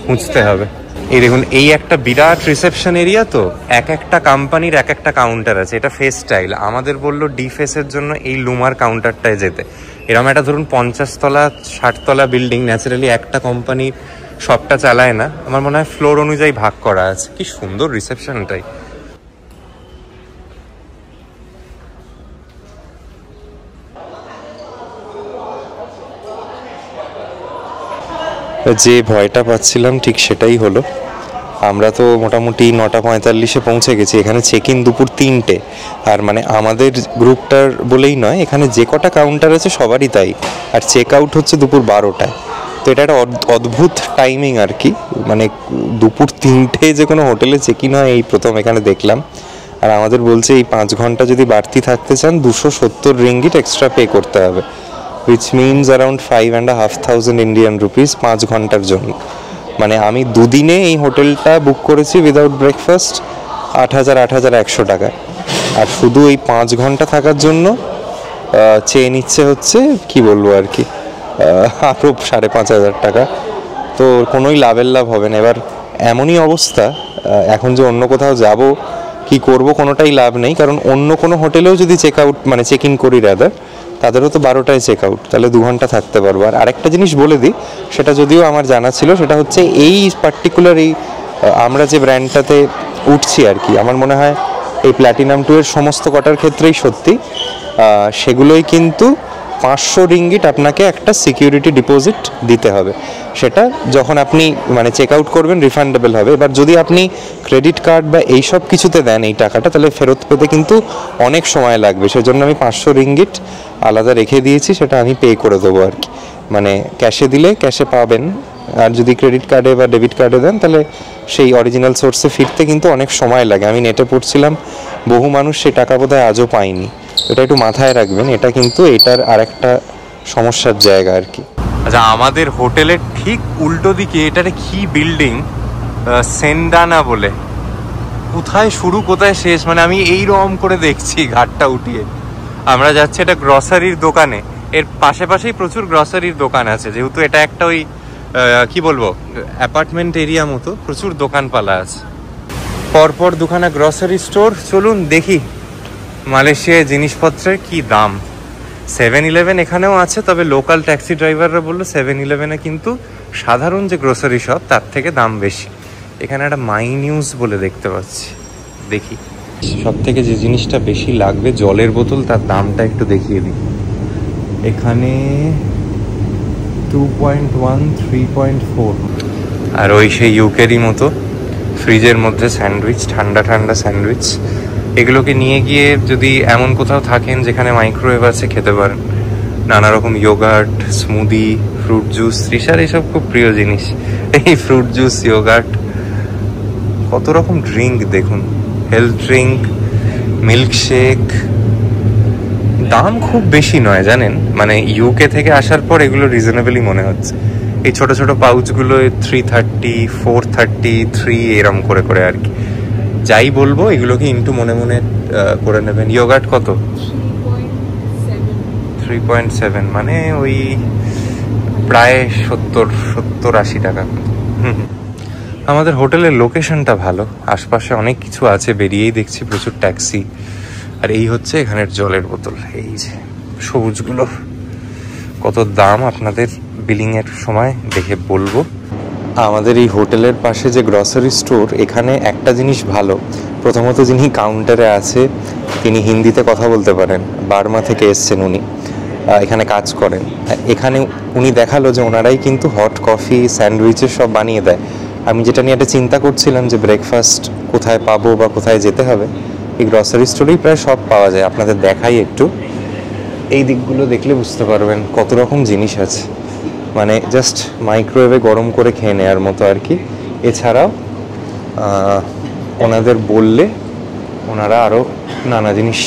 খুঁজতে হবে। এই দেখুন, এই একটা বিরাট রিসেপশন এরিয়া, তো এক একটা কোম্পানির এক একটা কাউন্টার আছে। এটা ফেস স্টাইল, আমাদের বললো ডি ফেসের জন্য এই লুমার কাউন্টারটায় যেতে। এরকম একটা ধরুন 50 তলা 60 তলা বিল্ডিং, ন্যাচারালি একটা কোম্পানি সবটা চালায় না, আমার মনে হয় ফ্লোর অনুযায়ী ভাগ করা আছে। কি সুন্দর রিসেপশনটাই। যে ভয়টা পাচ্ছিলাম ঠিক সেটাই হলো। আমরা তো মোটামুটি 9:45-এ পৌঁছে গেছি। এখানে চেক ইন দুপুর 3টে। আর মানে আমাদের গ্রুপটার বলেই নয়, এখানে যে কটা কাউন্টার আছে সবারই তাই। আর চেক আউট হচ্ছে দুপুর 12টায়। তো এটা একটা অদ্ভুত টাইমিং আর কি। মানে দুপুর 3টে যে কোনো হোটেলে চেক ইন হয় এই প্রথম এখানে দেখলাম। আর আমাদের বলছে এই 5 ঘন্টা যদি বাড়তি থাকতে চান 270 রিঙ্গিট এক্সট্রা পে করতে হবে, which means around 5,500 Indian rupees 5 ঘন্টার জন্য। মানে আমি দুদিনে এই হোটেলটা বুক করেছি উইদাউট ব্রেকফাস্ট 8,100 টাকা। আর শুধু এই 5 ঘন্টা থাকার জন্য চেয়ে নিচ্ছে হচ্ছে কি বলবো আর কি আরও 5,500 টাকা। তো কোনোই লাভের লাভ হবে না। এবার এমনই অবস্থা, এখন যে অন্য কোথাও যাব কি করব কোনোটাই লাভ নেই। কারণ অন্য কোনো হোটেলেও যদি চেক আউট মানে চেক ইন করি রাদার, তাদেরও তো 12টায় চেক আউট, তাহলে 2 ঘন্টা থাকতে পারবো। আর আরেকটা জিনিস বলে দিই, সেটা যদিও আমার জানা ছিল, সেটা হচ্ছে এই পার্টিকুলার এই আমরা যে ব্র্যান্ডটাতে উঠছি আর কি, আমার মনে হয় এই প্ল্যাটিনাম 2 এর সমস্ত কটার ক্ষেত্রেই সত্যি। সেগুলোই কিন্তু 500 রিঙ্গিট আপনাকে একটা সিকিউরিটি ডিপোজিট দিতে হবে। সেটা যখন আপনি মানে চেক আউট করবেন রিফান্ডেবল হবে। এবার যদি আপনি ক্রেডিট কার্ড বা এইসব কিছুতে দেন এই টাকাটা, তাহলে ফেরত পেতে কিন্তু অনেক সময় লাগবে। সেজন্য আমি 500 রিঙ্গিট আলাদা রেখে দিয়েছি, সেটা আমি পে করে দেবো আর কি। মানে ক্যাশে দিলে ক্যাশে পাবেন, আর যদি ক্রেডিট কার্ডে বা ডেবিট কার্ডে দেন তাহলে সেই অরিজিনাল সোর্সে ফিরতে কিন্তু অনেক সময় লাগে। আমি নেটে পড়ছিলাম বহু মানুষ সেই টাকা বোধহয় আজও পায়নি। এটা একটু মাথায় রাখবেন, এটা কিন্তু এটার আরেকটা সমস্যার জায়গা আর কি। আচ্ছা, আমাদের হোটেলের ঠিক উল্টো দিকে এটার কি বিল্ডিং, সেন্ডানা বলে। কোথায় শুরু কোথায় শেষ, মানে আমি এই রকম করে দেখছি ঘাটটা উঠিয়ে। আমরা যাচ্ছি এটা গ্রসারির দোকানে। এর পাশেই প্রচুর গ্রসারির দোকান আছে, যেহেতু এটা একটা ওই কি বলবো অ্যাপার্টমেন্ট এরিয়া মতো, প্রচুর দোকানপালা আছে। পরপর দুখানা গ্রসারি স্টোর। চলুন দেখি মালয়েশিয়ায় জিনিসপত্রের কি দাম। 7-Eleven এখানেও আছে, তবে লোকাল ট্যাক্সি ড্রাইভাররা বললো 7-Eleven-এ কিন্তু সাধারণ যে গ্রোসারি শপ তার থেকে দাম বেশি। এখানে একটা মাই নিউজ বলে দেখতে পাচ্ছি, দেখি। সব থেকে যে জিনিসটা বেশি লাগবে জলের বোতল, তার দামটা একটু দেখিয়ে দিই। এখানে 2.1, 3.4। আর ওই সেই ইউকেরই মতো ফ্রিজের মধ্যে স্যান্ডউইচ, ঠান্ডা ঠান্ডা স্যান্ডউইচ। এগুলোকে নিয়ে গিয়ে যদি এমন কোথাও থাকেন যেখানে মাইক্রোওয়েভ আছে, খেতে পারেন। নানা রকম ইয়োগার্ট, স্মুদি, ফ্রুট জুস। তৃষার এইসব খুব প্রিয় জিনিস, এই ফ্রুট জুস, ইয়োগার্ট। কত রকম ড্রিঙ্ক দেখুন, হেলথ ড্রিঙ্ক, মিল্কশেক। দাম খুব বেশি নয় জানেন, মানে ইউকে থেকে আসার পর এগুলো রিজনেবলই মনে হচ্ছে। এই ছোট ছোট পাউচগুলো 330, 433 এরম করে করে আর কি। যাই বলবো এগুলোকে ইন্টু মনে মনে করে নেবেন। ইয়োগার্ট কত? 3.7, মানে ওই প্রায় 70-80 টাকা। আমাদের হোটেলের লোকেশনটা ভালো, আশপাশে অনেক কিছু আছে, বেরিয়েই দেখছি প্রচুর ট্যাক্সি। আর এই হচ্ছে এখানের জলের বোতল, এই যে সবুজগুলো। কত দাম আপনাদের বিলিংয়ের সময় দেখে বলবো। আমাদের এই হোটেলের পাশে যে গ্রসারি স্টোর, এখানে একটা জিনিস ভালো, প্রথমত যিনি কাউন্টারে আছে তিনি হিন্দিতে কথা বলতে পারেন, বার্মা থেকে এসছেন উনি, এখানে কাজ করেন। এখানে উনি দেখালো যে ওনারাই কিন্তু হট কফি, স্যান্ডউইচের সব বানিয়ে দেয়। আমি যেটা নিয়ে একটা চিন্তা করছিলাম যে ব্রেকফাস্ট কোথায় পাবো বা কোথায় যেতে হবে, এই গ্রসারি স্টোরেই প্রায় সব পাওয়া যায়। আপনাদের দেখাই একটু, এই দিকগুলো দেখলে বুঝতে পারবেন কত রকম জিনিস আছে, মানে জাস্ট মাইক্রোওয়েভে গরম করে খেয়ে নেওয়ার মতো আর কি। এছাড়াও ওনাদের বললে ওনারা আরও নানা জিনিস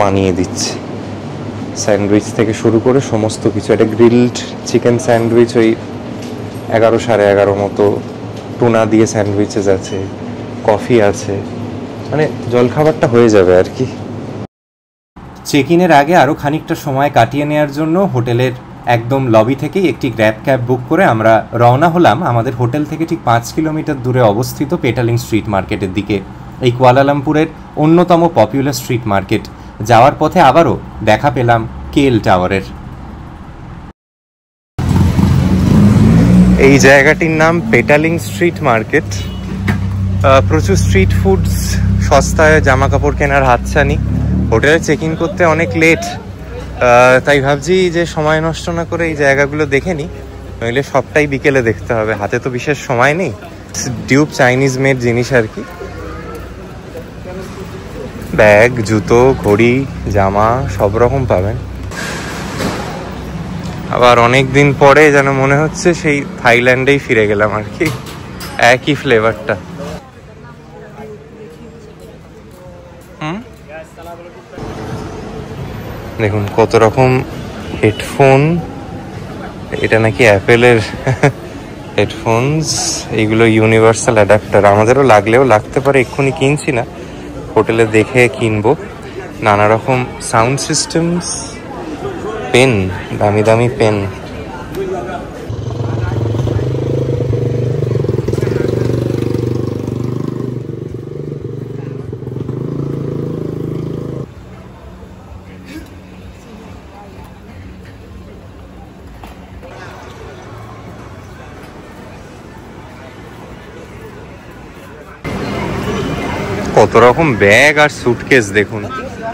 বানিয়ে দিচ্ছে, স্যান্ডউইচ থেকে শুরু করে সমস্ত কিছু। একটা গ্রিলড চিকেন স্যান্ডউইচ ওই 11 সাড়ে 11 মতো, টুনা দিয়ে স্যান্ডউইচেস আছে, কফি আছে, মানে জলখাবারটা হয়ে যাবে আর কি। চেক ইনের আগে আরও খানিকটা সময় কাটিয়ে নেওয়ার জন্য হোটেলের একদম লবি থেকেই একটি গ্র্যাব ক্যাব বুক করে আমরা রওনা হলাম আমাদের হোটেল থেকে ঠিক 5 কিলোমিটার দূরে অবস্থিত পেটালিং স্ট্রিট মার্কেটের দিকে। এই কুয়ালালামপুরের অন্যতম পপুলার স্ট্রিট মার্কেট। যাওয়ার পথে আবারও দেখা পেলাম কেএল টাওয়ারের। এই জায়গাটির নাম পেটালিং স্ট্রিট মার্কেট। প্রচুর স্ট্রিট ফুডস, সস্তায় জামা কাপড় কেনার হাতছানি। হোটেলে চেক ইন করতে অনেক লেট, তাই ভাবছি যে সময় নষ্ট না করে এই জায়গাগুলো দেখে নিই, নইলে সবটাই বিকেলে দেখতে হবে, হাতে তো বিশেষ সময় নেই। ডিউব চাইনিজ মেড জিনিস আর কি, ব্যাগ, জুতো, ঘড়ি, জামা সব রকম পাবেন। আবার অনেক দিন পরে যেন মনে হচ্ছে সেই থাইল্যান্ডেই ফিরে গেলাম আর কি, একই ফ্লেভারটা। দেখুন কত রকম হেডফোন, এটা নাকি অ্যাপেলের হেডফোনস, এইগুলো ইউনিভার্সাল অ্যাডাপ্টার, আমাদেরও লাগলেও লাগতে পারে, এক্ষুনি কিনছি না, হোটেলে দেখে কিনবো। নানা রকম সাউন্ড সিস্টেমস, পেন, দামি দামি পেন। কত রকম ব্যাগ আর সুটকেস দেখুন।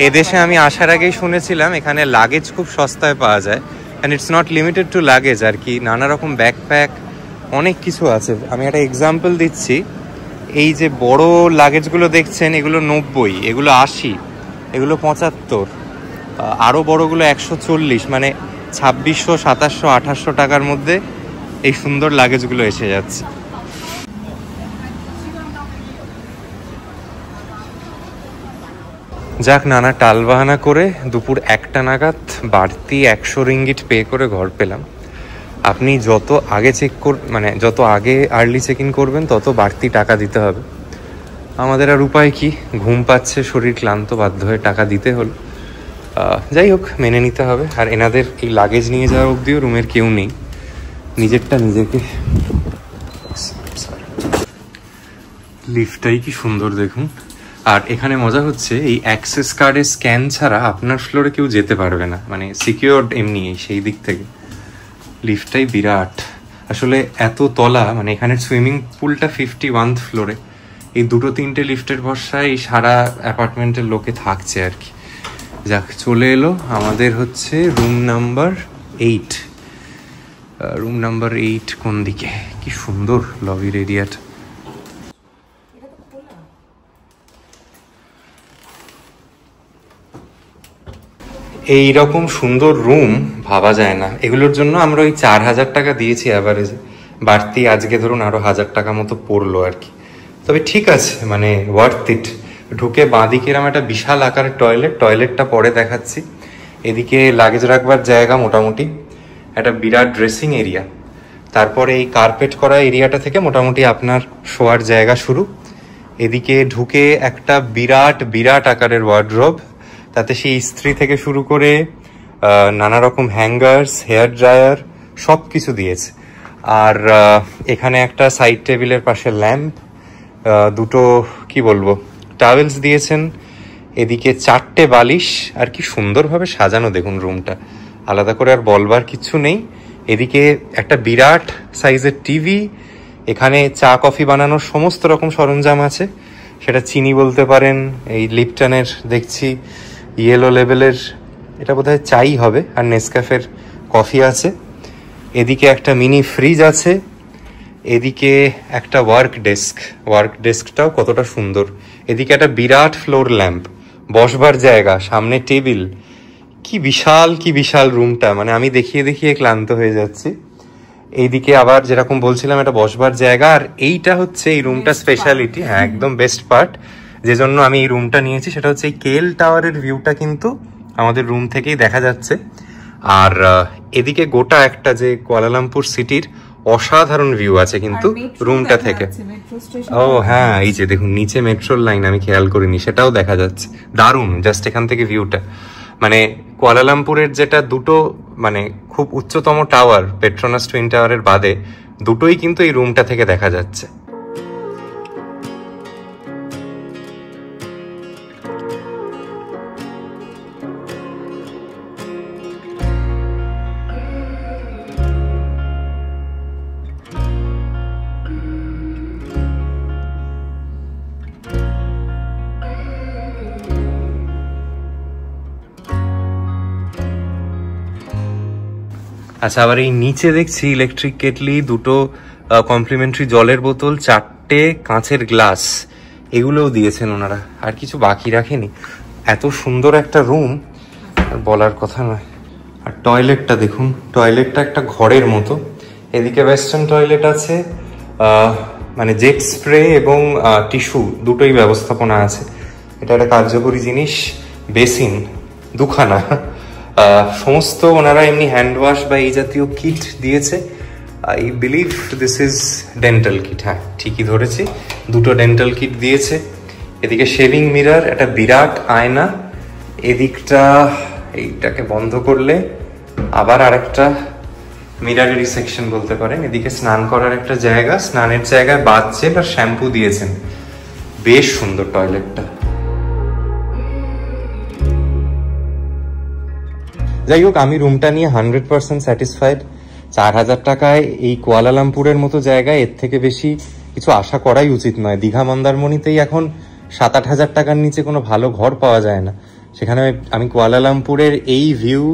এদেশে আমি আসার আগেই শুনেছিলাম এখানে লাগেজ খুব সস্তায় পাওয়া যায়, and it's not limited to luggage আর কি, নানা রকম ব্যাকপ্যাক, অনেক কিছু আছে। আমি একটা এক্সাম্পল দিচ্ছি, এই যে বড় লাগেজগুলো দেখছেন এগুলো 90, এগুলো 80, এগুলো 75, আরও বড়গুলো 140, মানে 2600, 2700, 2800 টাকার মধ্যে এই সুন্দর লাগেজগুলো এসে যাচ্ছে। যাক, নানা টালবাহানা করে দুপুর 1টা নাগাদ বাড়তি 100 রিঙ্গিট পে করে ঘর পেলাম। আপনি যত আগে যত আগে আর্লি চেক ইন করবেন তত বাড়তি টাকা দিতে হবে। আমাদের আর উপায় কি, ঘুম পাচ্ছে, শরীর ক্লান্ত, বাধ্য হয়ে টাকা দিতে হলো। যাই হোক, মেনে নিতে হবে। আর এনাদের এই লাগেজ নিয়ে যাওয়া অবধিও রুমের কেউ নেই, নিজেরটা নিজেকে। লিফটটাই কি সুন্দর দেখুন। আর এখানে মজা হচ্ছে, এই অ্যাক্সেস কার্ডের স্ক্যান ছাড়া আপনার ফ্লোরে কেউ যেতে পারবে না, মানে সিকিউরড এমনি সেই দিক থেকে। লিফটটাই বিরাট আসলে, এত তলা, মানে এখানে সুইমিং পুলটা 51th ফ্লোরে। এই 2-3টে লিফটের ভরসায় এই সারা অ্যাপার্টমেন্টের লোকে থাকছে আর কি। যাক, চলে এলো আমাদের হচ্ছে রুম নাম্বার 8। রুম নাম্বার 8 কোন দিকে? কি সুন্দর লবির এরিয়াটা। এইরকম সুন্দর রুম ভাবা যায় না। এগুলোর জন্য আমরা ওই 4000 টাকা দিয়েছি অ্যাভারেজে, বাড়তি আজকে ধরুন আরো 1000 টাকা মতো পড়লো আর কি। তবে ঠিক আছে, মানে ওয়ার্থ ইট। ঢুকে বাঁদিকে এরকম একটা বিশাল আকারের টয়লেটটা পরে দেখাচ্ছি। এদিকে লাগেজ রাখবার জায়গা, মোটামুটি একটা বিরাট ড্রেসিং এরিয়া। তারপরে এই কার্পেট করা এরিয়াটা থেকে মোটামুটি আপনার শোয়ার জায়গা শুরু। এদিকে ঢুকে একটা বিরাট বিরাট আকারের ওয়ার্ড্রোব, তাতে সেই ইস্ত্রি থেকে শুরু করে নানা রকম হ্যাঙ্গার্স, হেয়ার ড্রায়ার সব কিছু দিয়েছে। আর এখানে একটা সাইড টেবিলের পাশে ল্যাম্প, দুটো কি বলবো টাওয়েলস দিয়েছেন। এদিকে 4টে বালিশ, আর কি সুন্দরভাবে সাজানো দেখুন রুমটা, আলাদা করে আর বলবার কিচ্ছু নেই। এদিকে একটা বিরাট সাইজের টিভি, এখানে চা কফি বানানোর সমস্ত রকম সরঞ্জাম আছে। সেটা চিনি বলতে পারেন। এই লিপটনের দেখছি ইয়েলো লেভেলের, এটা বোধহয় চাই হবে, আর নেসক্যাফের কফি আছে। এদিকে একটা মিনি ফ্রিজ আছে, এদিকে একটা ওয়ার্ক ডেস্কটাও কতটা সুন্দর। এদিকে একটা বিরাট ফ্লোর ল্যাম্প, বসবার জায়গা, সামনে টেবিল। কি বিশাল রুমটা, মানে আমি দেখিয়ে ক্লান্ত হয়ে যাচ্ছি। এইদিকে আবার যেরকম বলছিলাম একটা বসবার জায়গা, আর এইটা হচ্ছে এই রুমটা স্পেশালিটি, হ্যাঁ একদম বেস্ট পার্ট, যে জন্য আমি এই রুমটা নিয়েছি সেটা হচ্ছে এই কেএল টাওয়ারের ভিউটা কিন্তু আমাদের রুম থেকেই দেখা যাচ্ছে। আর এদিকে গোটা একটা যে কুয়ালালামপুর সিটির অসাধারণ ভিউ আছে কিন্তু রুমটা থেকে। ও হ্যাঁ, এই যে দেখুন নিচে মেট্রোর লাইন, আমি খেয়াল করিনি, সেটাও দেখা যাচ্ছে। দারুণ জাস্ট এখান থেকে ভিউটা, মানে কুয়ালালামপুরের যেটা দুটো মানে খুব উচ্চতম টাওয়ার, পেট্রোনাস টুইন টাওয়ারের বাদে, দুটোই কিন্তু এই রুমটা থেকে দেখা যাচ্ছে। আচ্ছা, আবার এই নিচে দেখছি ইলেকট্রিক কেটলি, দুটো কমপ্লিমেন্টারি জলের বোতল, 4টে কাঁচের গ্লাস, এগুলোও দিয়েছেন ওনারা, আর কিছু বাকি রাখেনি। এত সুন্দর একটা রুম বলার কথা নয়। আর টয়লেটটা দেখুন, টয়লেটটা একটা ঘরের মতো। এদিকে ওয়েস্টার্ন টয়লেট আছে, মানে জেট স্প্রে এবং টিস্যু দুটোই ব্যবস্থাপনা আছে। এটা একটা কার্যকরী জিনিস। বেসিন দুখানা, সমস্ত ওনারা এমনি হ্যান্ড ওয়াশ বা এই জাতীয় কিট দিয়েছে। I believe this is dental kit, হ্যাঁ ঠিকই ধরেছি, দুটো ডেন্টাল কিট দিয়েছে। এদিকে শেভিং মিরর, একটা বিরাট আয়না, এদিকটা এইটাকে বন্ধ করলে আবার আরেকটা মিররের সেকশন বলতে পারেন। এদিকে স্নান করার একটা জায়গা, স্নানের জায়গায় বাথ জেল আর শ্যাম্পু দিয়েছেন। বেশ সুন্দর টয়লেটটা। যাই হোক, আমি রুমটা নিয়ে 100% স্যাটিসফাইড। 4000 টাকায় এই কুয়ালালামপুরের মতো জায়গায় এর থেকে বেশি কিছু আশা করাই উচিত নয়। দীঘা মন্দারমণিতেই এখন 7-8 হাজার টাকার নিচে কোনো ভালো ঘর পাওয়া যায় না। সেখানে আমি কুয়ালালামপুরের এই ভিউ,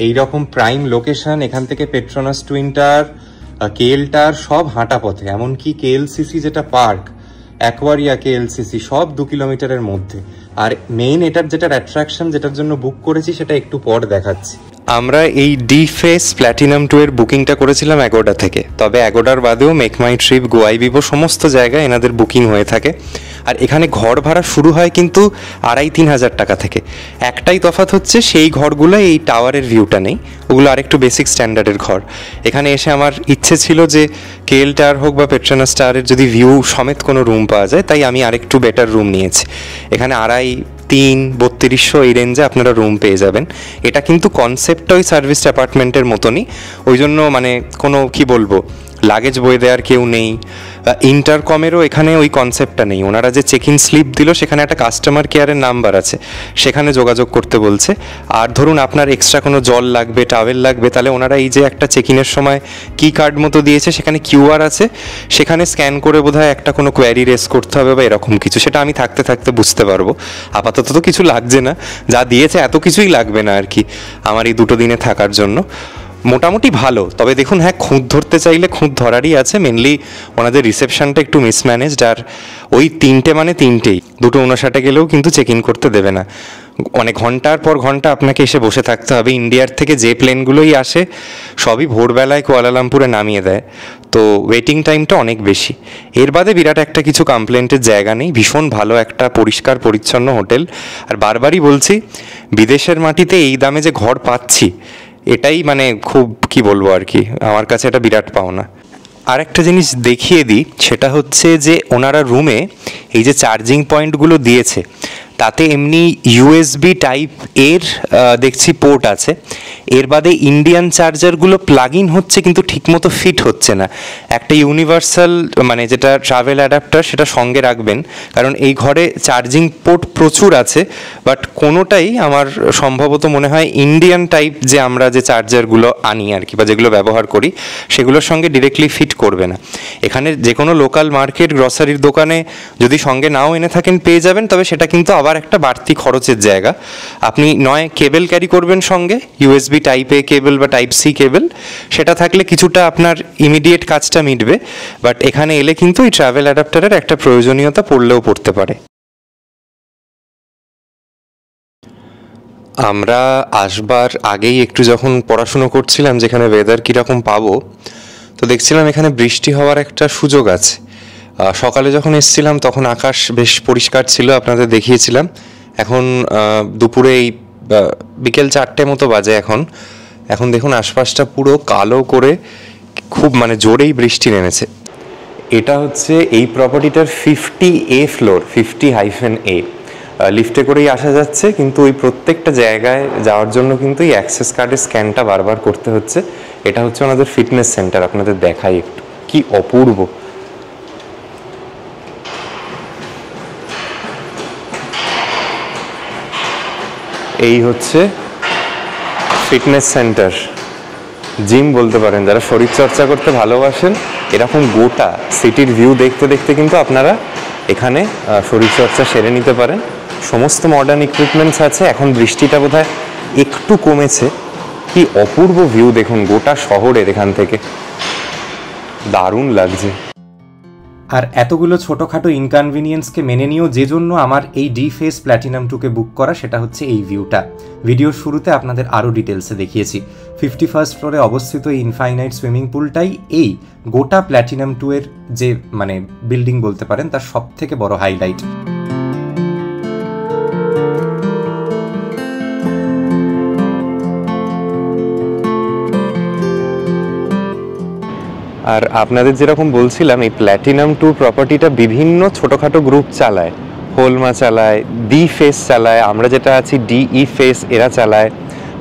এই রকম প্রাইম লোকেশন, এখান থেকে Petronas twin tower, KL tower সব হাঁটা পথে, এমনকি কেএলসিসি যেটা পার্ক, অ্যাকোয়ারিয়া কেএলসিসি, সব 2 কিলোমিটারের মধ্যে। আর মেইন এটার যেটার অ্যাট্রাকশন, যেটার জন্য বুক করেছি, সেটা একটু পর দেখাচ্ছি। আমরা এই ডি ফেস প্ল্যাটিনাম 2 এর বুকিংটা করেছিলাম অ্যাগোডা থেকে। তবে অ্যাগোডার বাদেও মেক মাই ট্রিপ, গোয়াই বিবো সমস্ত জায়গায় এনাদের বুকিং হয়ে থাকে। আর এখানে ঘর ভাড়া শুরু হয় কিন্তু 2,500-3 হাজার টাকা থেকে। একটাই তফাৎ হচ্ছে সেই ঘরগুলো এই টাওয়ারের ভিউটা নেই, ওগুলো আরেকটু বেসিক স্ট্যান্ডার্ডের ঘর। এখানে এসে আমার ইচ্ছে ছিল যে কেএল টাওয়ার হোক বা পেট্রোনাস টাওয়ারের যদি ভিউ সমেত কোনো রুম পাওয়া যায়, তাই আমি আরেকটু বেটার রুম নিয়েছি। এখানে 2,500-3,3200 এই রেঞ্জে আপনারা রুম পেয়ে যাবেন। এটা কিন্তু কনসেপ্টটা ওই সার্ভিস অ্যাপার্টমেন্টের মতনই, ওই জন্য মানে কোনো কি বলবো, লাগেজ বয়ে দেওয়ার কেউ নেই। ইন্টারকমেরও এখানে ওই কনসেপ্টটা নেই। ওনারা যে চেক ইন স্লিপ দিল, সেখানে একটা কাস্টমার কেয়ারের নাম্বার আছে, সেখানে যোগাযোগ করতে বলছে। আর ধরুন আপনার এক্সট্রা কোনো জল লাগবে, টাওয়েল লাগবে, তাহলে ওনারা এই যে একটা চেক ইনের সময় কি কার্ড মতো দিয়েছে, সেখানে কিউআর আছে, সেখানে স্ক্যান করে বোধহয় একটা কোনো কোয়ারি রেস করতে হবে বা এরকম কিছু। সেটা আমি থাকতে থাকতে বুঝতে পারবো। আপাতত তো কিছু লাগছে না, যা দিয়েছে এত কিছুই লাগবে না আর কি আমার এই 2 দিনে থাকার জন্য। মোটামুটি ভালো। তবে দেখুন, হ্যাঁ খুঁত ধরতে চাইলে খুঁত ধরারই আছে। মেনলি ওনাদের রিসেপশনটা একটু মিসম্যানেজড, আর ওই 3টে মানে 3টেই, 2:59 গেলেও কিন্তু চেক ইন করতে দেবে না। অনেক ঘন্টার পর ঘন্টা আপনাকে এসে বসে থাকতে হবে। ইন্ডিয়ার থেকে যে প্লেনগুলোই আসে সবই ভোরবেলায় কুয়ালালামপুরে নামিয়ে দেয়, তো ওয়েটিং টাইমটা অনেক বেশি। এর বাদে বিরাট একটা কিছু কমপ্লেন্টের জায়গা নেই। ভীষণ ভালো একটা পরিষ্কার পরিচ্ছন্ন হোটেল। আর বারবারই বলছি, বিদেশের মাটিতে এই দামে যে ঘর পাচ্ছি, এটাই মানে খুব কি বলবো আর কি, আমার কাছে এটা বিরাট পাওনা। আর একটা জিনিস দেখিয়ে দিই, সেটা হচ্ছে যে ওনারা রুমে এই যে চার্জিং পয়েন্টগুলো দিয়েছে, তাতে এমনি ইউএসবি টাইপ এর দেখছি পোর্ট আছে। এর বাদে ইন্ডিয়ান চার্জারগুলো প্লাগ ইন হচ্ছে কিন্তু ঠিকমতো ফিট হচ্ছে না। একটা ইউনিভার্সাল মানে যেটা ট্রাভেল অ্যাডাপ্টার সেটা সঙ্গে রাখবেন, কারণ এই ঘরে চার্জিং পোর্ট প্রচুর আছে, বাট কোনোটাই আমার সম্ভবত মনে হয় ইন্ডিয়ান টাইপ যে আমরা যে চার্জারগুলো আনি আর কি, বা যেগুলো ব্যবহার করি সেগুলোর সঙ্গে ডিরেক্টলি ফিট করবে না। এখানে যে কোনো লোকাল মার্কেট গ্রসারির দোকানে যদি সঙ্গে নাও এনে থাকেন পেয়ে যাবেন, তবে সেটা কিন্তু আবার একটা বাড়তি খরচের জায়গা। আপনি নয় কেবল ক্যারি করবেন সঙ্গে, ইউএসবি টাইপ এ কেবল বা টাইপ সি কেবল, সেটা থাকলে কিছুটা আপনার ইমিডিয়েট কাজটা মিটবে, বাট এখানে এলে কিন্তু এই ট্রাভেল অ্যাডাপ্টারের একটা প্রয়োজনীয়তা পড়লেও পড়তে পারে। আমরা আসবার আগেই একটু যখন পড়াশুনো করছিলাম যেখানে ওয়েদার কীরকম পাবো, তো দেখছিলাম এখানে বৃষ্টি হওয়ার একটা সুযোগ আছে। সকালে যখন এসেছিলাম তখন আকাশ বেশ পরিষ্কার ছিল, আপনাদের দেখিয়েছিলাম। এখন দুপুরে এই বিকেল 4টে মতো বাজে এখন দেখুন আশপাশটা পুরো কালো করে খুব মানে জোরেই বৃষ্টি নেমেছে। এটা হচ্ছে এই প্রপার্টিটার 50A ফ্লোর, 50-A। লিফটে করেই আসা যাচ্ছে, কিন্তু ওই প্রত্যেকটা জায়গায় যাওয়ার জন্য কিন্তু এই অ্যাক্সেস কার্ডের স্ক্যানটা বারবার করতে হচ্ছে। এটা হচ্ছে ওনাদের ফিটনেস সেন্টার, আপনাদের দেখাই একটু, কি অপূর্ব। এই হচ্ছে ফিটনেস সেন্টার, জিম বলতে পারেন। যারা শরীরচর্চা করতে ভালোবাসেন, এরকম গোটা সিটির ভিউ দেখতে দেখতে কিন্তু আপনারা এখানে শরীরচর্চা সেরে নিতে পারেন। সমস্ত মডার্ন ইকুইপমেন্টস আছে। এখন বৃষ্টিটা বোধহয় একটু কমেছে। কি অপূর্ব ভিউ দেখুন গোটা শহরের এখান থেকে, দারুণ লাগছে। আর এতগুলো ছোটোখাটো ইনকনভিনিয়েন্সকে মেনে নিয়েও যে জন্য আমার এই ডি ফেস প্ল্যাটিনাম 2কে বুক করা, সেটা হচ্ছে এই ভিউটা। ভিডিওর শুরুতে আপনাদের আরও ডিটেলসে দেখিয়েছি। 51st ফ্লোরে অবস্থিত এই ইনফাইনাইট সুইমিং পুলটাই এই গোটা প্ল্যাটিনাম 2 এর যে মানে বিল্ডিং বলতে পারেন তার সব থেকে বড় হাইলাইট। আর আপনাদের যেরকম বলছিলাম, এই প্ল্যাটিনাম 2 প্রপার্টিটা বিভিন্ন ছোটোখাটো গ্রুপ চালায়। হোলমা চালায়, ডি ফেস চালায়, আমরা যেটা আছি ডিই ফেস এরা চালায়,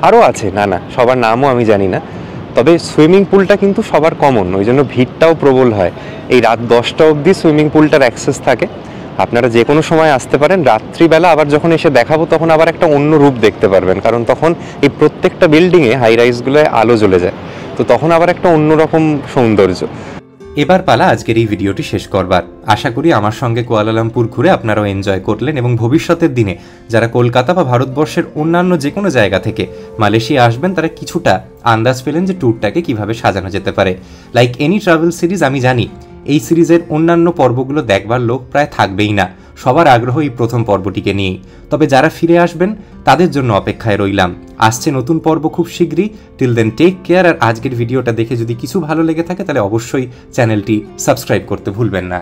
আরও আছে না সবার নামও আমি জানি না। তবে সুইমিং পুলটা কিন্তু সবার কমন, ওই জন্য ভিড়টাও প্রবল হয়। এই রাত 10টা অবধি সুইমিং পুলটার অ্যাক্সেস থাকে, আপনারা যে কোনো সময় আসতে পারেন। রাত্রিবেলা আবার যখন এসে দেখাবো তখন আবার একটা অন্য রূপ দেখতে পারবেন, কারণ তখন এই প্রত্যেকটা বিল্ডিংয়ে হাই রাইজগুলোয় আলো জ্বলে যায়, তো তখন আবার একটা অন্যরকম সৌন্দর্য। এবার পালা আজকের এই ভিডিওটি শেষ করবার। আশা করি আমার সঙ্গে কুয়ালালামপুর ঘুরে আপনারাও এনজয় করলেন, এবং ভবিষ্যতের দিনে যারা কলকাতা বা ভারতবর্ষের অন্যান্য যে কোনো জায়গা থেকে মালয়েশিয়া আসবেন তারা কিছুটা আন্দাজ পেলেন যে ট্যুরটাকে কিভাবে সাজানো যেতে পারে। লাইক এনি ট্রাভেল সিরিজ, আমি জানি এই সিরিজের অন্যান্য পর্বগুলো দেখবার লোক প্রায় থাকবেই না, সবার আগ্রহ এই প্রথম পর্বটিকে নিয়েই। তবে যারা ফিরে আসবেন তাদের জন্য অপেক্ষায় রইলাম। আসছে নতুন পর্ব খুব শীঘ্রই। Till then take care. আর আজকের ভিডিওটা দেখে যদি কিছু ভালো লেগে থাকে তাহলে অবশ্যই চ্যানেলটি সাবস্ক্রাইব করতে ভুলবেন না।